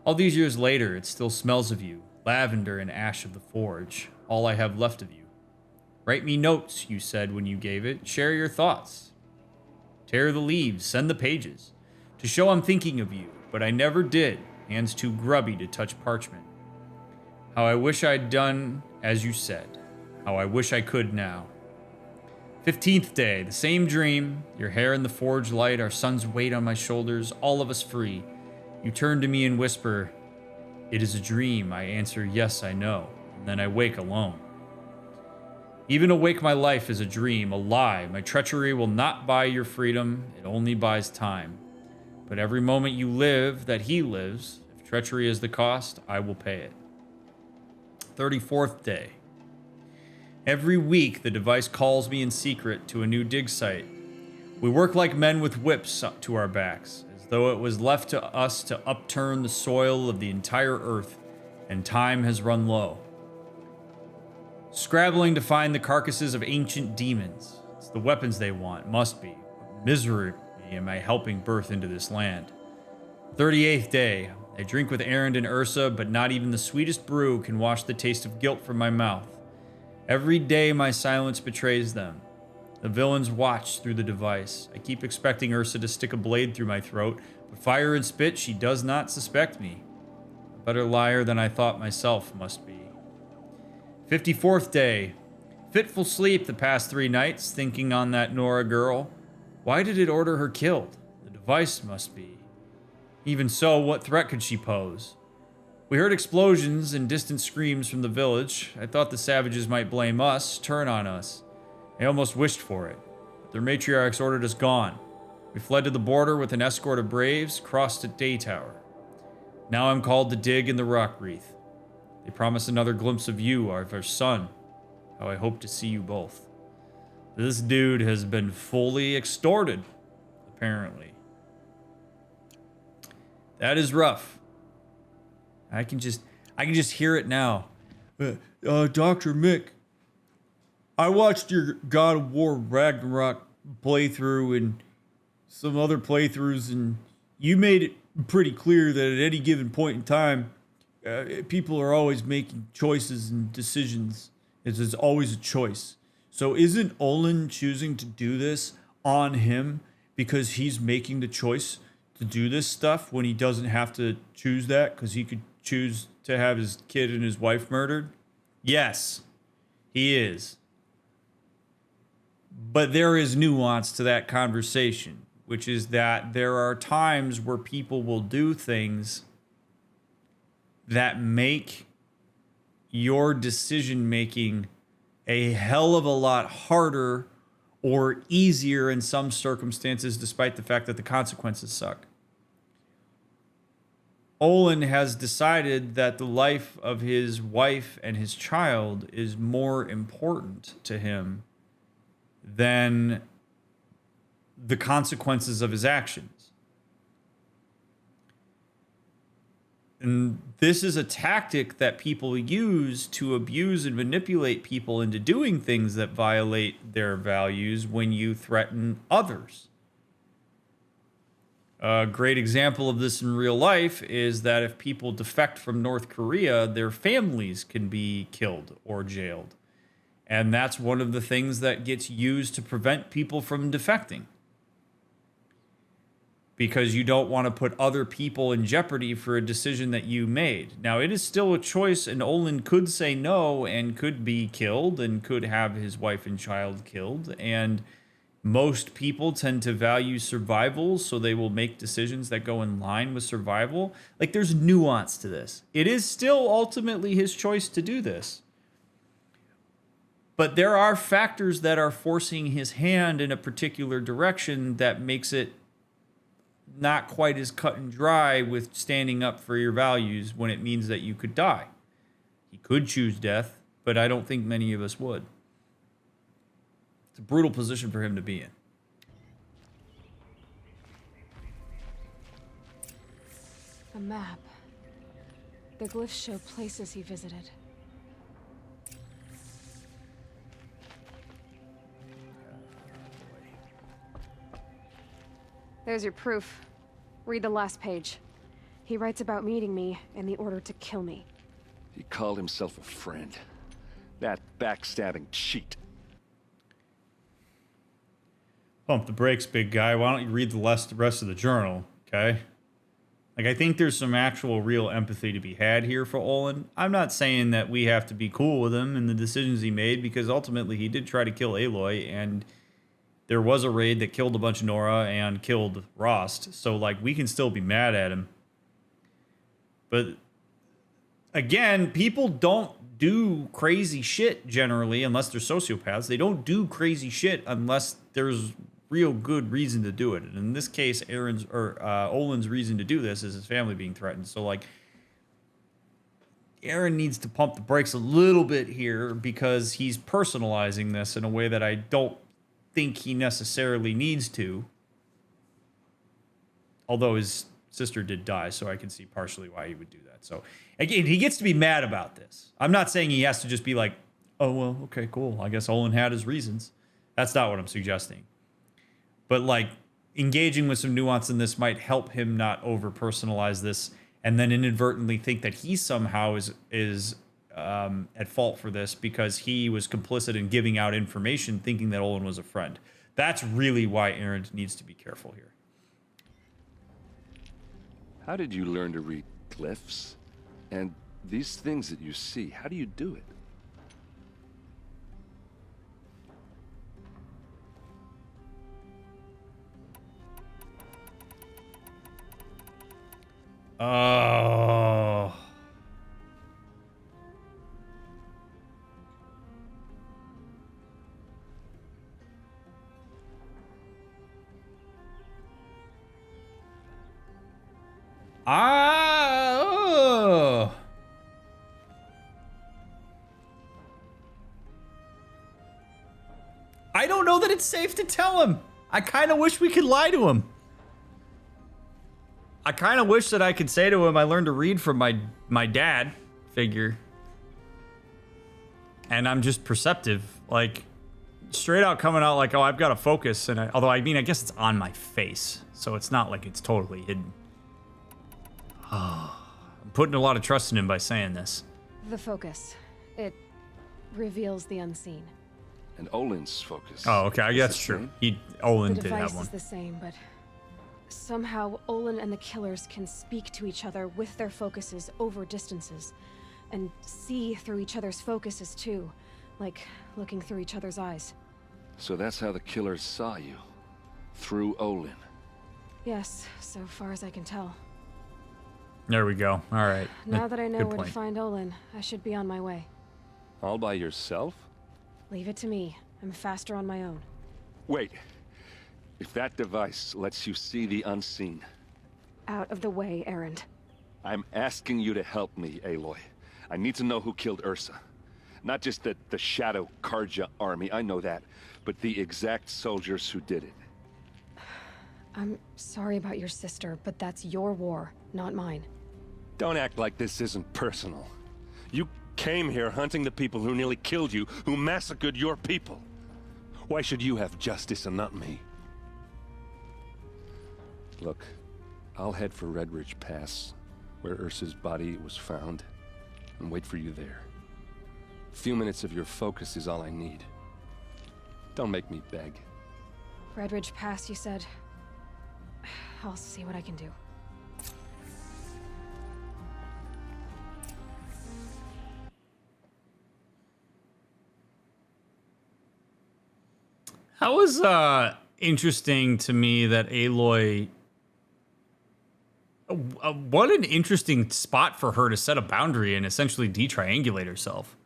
All these years later, it still smells of you. Lavender and ash of the forge. All I have left of you. Write me notes, you said when you gave it. Share your thoughts. Tear the leaves, send the pages. To show I'm thinking of you, but I never did. Hands too grubby to touch parchment. How I wish I'd done as you said. How I wish I could now. 15th day, the same dream. Your hair in the forge light, our son's weight on my shoulders, all of us free. You turn to me and whisper, "It is a dream." I answer, "Yes, I know." And then I wake alone. Even awake, my life is a dream, a lie. My treachery will not buy your freedom. It only buys time. But every moment you live, that he lives, if treachery is the cost, I will pay it. 34th day. Every week, the device calls me in secret to a new dig site. We work like men with whips up to our backs, as though it was left to us to upturn the soil of the entire earth, and time has run low. Scrabbling to find the carcasses of ancient demons. It's the weapons they want, must be. Misery am I helping birth into this land. 38th day. I drink with Erend and Ursa, but not even the sweetest brew can wash the taste of guilt from my mouth. Every day my silence betrays them. The villains watch through the device. I keep expecting Ursa to stick a blade through my throat, but fire and spit, she does not suspect me. A better liar than I thought myself must be. 54th day. Fitful sleep the past 3 nights, thinking on that Nora girl. Why did it order her killed? The device must be. Even so, what threat could she pose? We heard explosions and distant screams from the village. I thought the savages might blame us, turn on us. I almost wished for it. But their matriarchs ordered us gone. We fled to the border with an escort of braves, crossed at Daytower. Now I'm called to dig in the rock wreath. They promise another glimpse of you, our son. How I hope to see you both. This dude has been fully extorted, apparently. That is rough. I can just hear it now. Dr. Mick, I watched your God of War Ragnarok playthrough, and some other playthroughs, and you made it pretty clear that at any given point in time, people are always making choices and decisions. It's always a choice. So isn't Olin choosing to do this on him because he's making the choice to do this stuff when he doesn't have to choose that because he could choose to have his kid and his wife murdered? Yes, he is. But there is nuance to that conversation, which is that there are times where people will do things that make your decision making a hell of a lot harder or easier in some circumstances, despite the fact that the consequences suck. Olin has decided that the life of his wife and his child is more important to him than the consequences of his actions. And this is a tactic that people use to abuse and manipulate people into doing things that violate their values when you threaten others. A great example of this in real life is that if people defect from North Korea, their families can be killed or jailed. And that's one of the things that gets used to prevent people from defecting. Because you don't want to put other people in jeopardy for a decision that you made. Now, it is still a choice, and Olin could say no and could be killed and could have his wife and child killed. And most people tend to value survival, so they will make decisions that go in line with survival. Like, there's nuance to this. It is still ultimately his choice to do this. But there are factors that are forcing his hand in a particular direction that makes it not quite as cut and dry with standing up for your values when it means that you could die. He could choose death, but I don't think many of us would. It's a brutal position for him to be in. A map. The glyphs show places he visited. There's your proof. Read the last page. He writes about meeting me and the order to kill me. He called himself a friend. That backstabbing cheat. Pump the brakes, big guy. Why don't you read the rest of the journal, okay? Like, I think there's some actual real empathy to be had here for Olin. I'm not saying that we have to be cool with him and the decisions he made, because ultimately he did try to kill Aloy, and there was a raid that killed a bunch of Nora and killed Rost. So, like, we can still be mad at him. But, again, people don't do crazy shit generally unless they're sociopaths. They don't do crazy shit unless there's real good reason to do it. And in this case, Olin's reason to do this is his family being threatened. So, like, Erend needs to pump the brakes a little bit here because he's personalizing this in a way that I don't think he necessarily needs to. Although his sister did die, so I can see partially why he would do that. So, again, he gets to be mad about this. I'm not saying he has to just be like, oh, well, okay, cool. I guess Olin had his reasons. That's not what I'm suggesting. But, like, engaging with some nuance in this might help him not over-personalize this and then inadvertently think that he somehow is at fault for this because he was complicit in giving out information thinking that Olin was a friend. That's really why Erend needs to be careful here. How did you learn to read glyphs? And these things that you see, how do you do it? Oh. I don't know that it's safe to tell him. I kind of wish we could lie to him. I kind of wish that I could say to him, I learned to read from my dad figure. And I'm just perceptive. Like, straight out coming out like, oh, I've got to focus. And although, I mean, I guess it's on my face. So it's not like it's totally hidden. I'm putting a lot of trust in him by saying this. The focus. It reveals the unseen. And Olin's focus. Oh, okay. I guess that's true. Olin The did have device one. is the same, but somehow Olin and the killers can speak to each other with their focuses over distances. And see through each other's focuses too. Like looking through each other's eyes. So that's how the killers saw you. Through Olin. Yes, so far as I can tell. There we go. All right. Now that I know Good where point. to find Olin, I should be on my way. All by yourself? Leave it to me. I'm faster on my own. Wait. If that device lets you see the unseen. Out of the way, Erend. I'm asking you to help me, Aloy. I need to know who killed Ursa. Not just the Shadow Karja army, I know that, but the exact soldiers who did it. I'm sorry about your sister, but that's your war, not mine. Don't act like this isn't personal. You came here hunting the people who nearly killed you, who massacred your people. Why should you have justice and not me? Look, I'll head for Red Ridge Pass, where Ursa's body was found, and wait for you there. A few minutes of your focus is all I need. Don't make me beg. Red Ridge Pass, you said? I'll see what I can do. That was interesting to me that Aloy... what an interesting spot for her to set a boundary and essentially de-triangulate herself.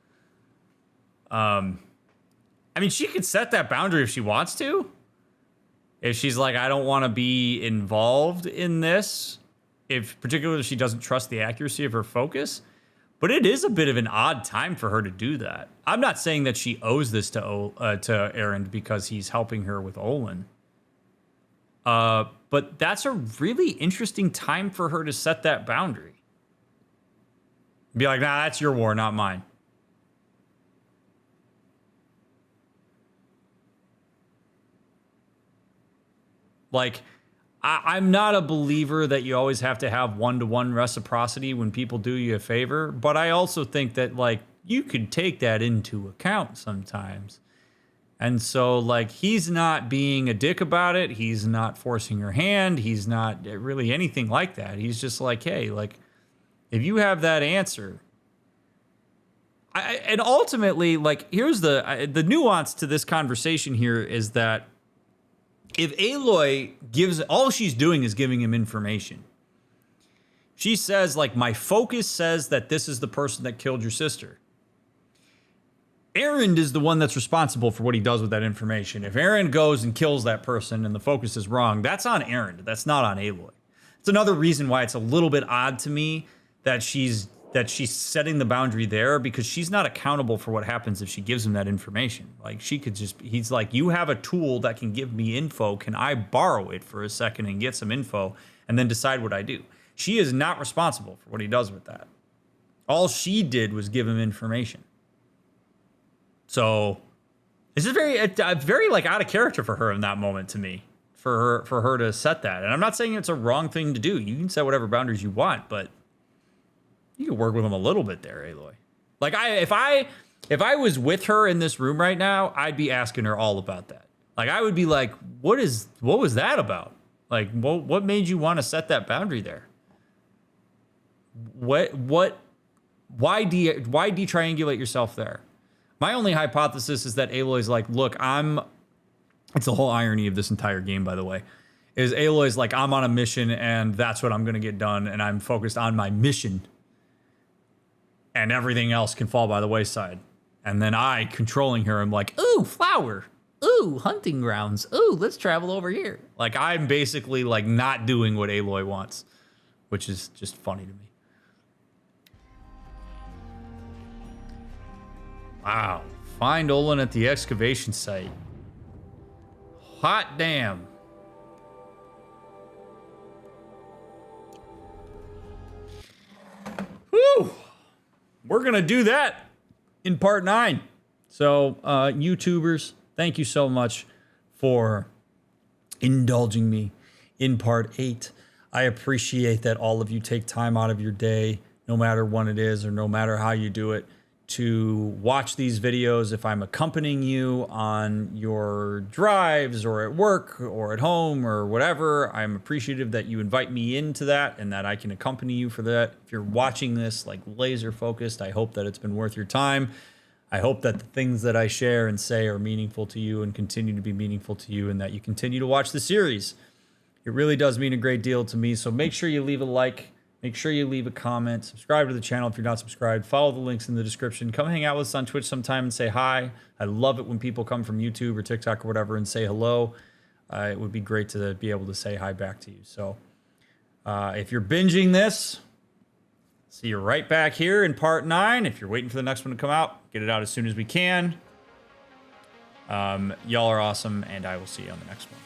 I mean, she could set that boundary if she wants to. If she's like, I don't want to be involved in this. If particularly if she doesn't trust the accuracy of her focus. But it is a bit of an odd time for her to do that. I'm not saying that she owes this to Erend because he's helping her with Olin. But that's a really interesting time for her to set that boundary. Be like, nah, that's your war, not mine. Like, I'm not a believer that you always have to have one-to-one reciprocity when people do you a favor, but I also think that, like, you could take that into account sometimes. And so, like, he's not being a dick about it. He's not forcing her hand. He's not really anything like that. He's just like, hey, like, if you have that answer... and ultimately, like, here's the nuance to this conversation here is that if Aloy gives, all she's doing is giving him information. She says, like, my focus says that this is the person that killed your sister. Erend is the one that's responsible for what he does with that information. If Erend goes and kills that person and the focus is wrong, that's on Erend. That's not on Aloy. It's another reason why it's a little bit odd to me that she's setting the boundary there, because she's not accountable for what happens if she gives him that information. Like, she could just, he's like, you have a tool that can give me info. Can I borrow it for a second and get some info and then decide what I do? She is not responsible for what he does with that. All she did was give him information. So this is very like out of character for her in that moment to me, for her to set that. And I'm not saying it's a wrong thing to do. You can set whatever boundaries you want, but you can work with him a little bit there, Aloy. Like, if I was with her in this room right now, I'd be asking her all about that. Like, I would be like, what was that about? Like, what made you want to set that boundary there? Why de-triangulate yourself there? My only hypothesis is that Aloy's like, look, it's the whole irony of this entire game, by the way, is Aloy's like, I'm on a mission and that's what I'm going to get done. And I'm focused on my mission. And everything else can fall by the wayside. And then I, controlling her, I'm like, ooh, flower. Ooh, hunting grounds. Ooh, let's travel over here. Like, I'm basically, like, not doing what Aloy wants. Which is just funny to me. Wow. Find Olin at the excavation site. Hot damn. Whew. We're going to do that in part 9. So, YouTubers, thank you so much for indulging me in part 8. I appreciate that all of you take time out of your day, no matter when it is or no matter how you do it, to watch these videos. If I'm accompanying you on your drives or at work or at home or whatever, I'm appreciative that you invite me into that and that I can accompany you for that. If you're watching this like laser focused, I hope that it's been worth your time. I hope that the things that I share and say are meaningful to you and continue to be meaningful to you, and that you continue to watch the series. It really does mean a great deal to me. So make sure you leave a like. Make sure you leave a comment, subscribe to the channel if you're not subscribed, follow the links in the description, come hang out with us on Twitch sometime and say hi. I love it when people come from YouTube or TikTok or whatever and say hello. It would be great to be able to say hi back to you. So if you're binging this, see you right back here in part 9. If you're waiting for the next one to come out, get it out as soon as we can. Y'all are awesome, and I will see you on the next one.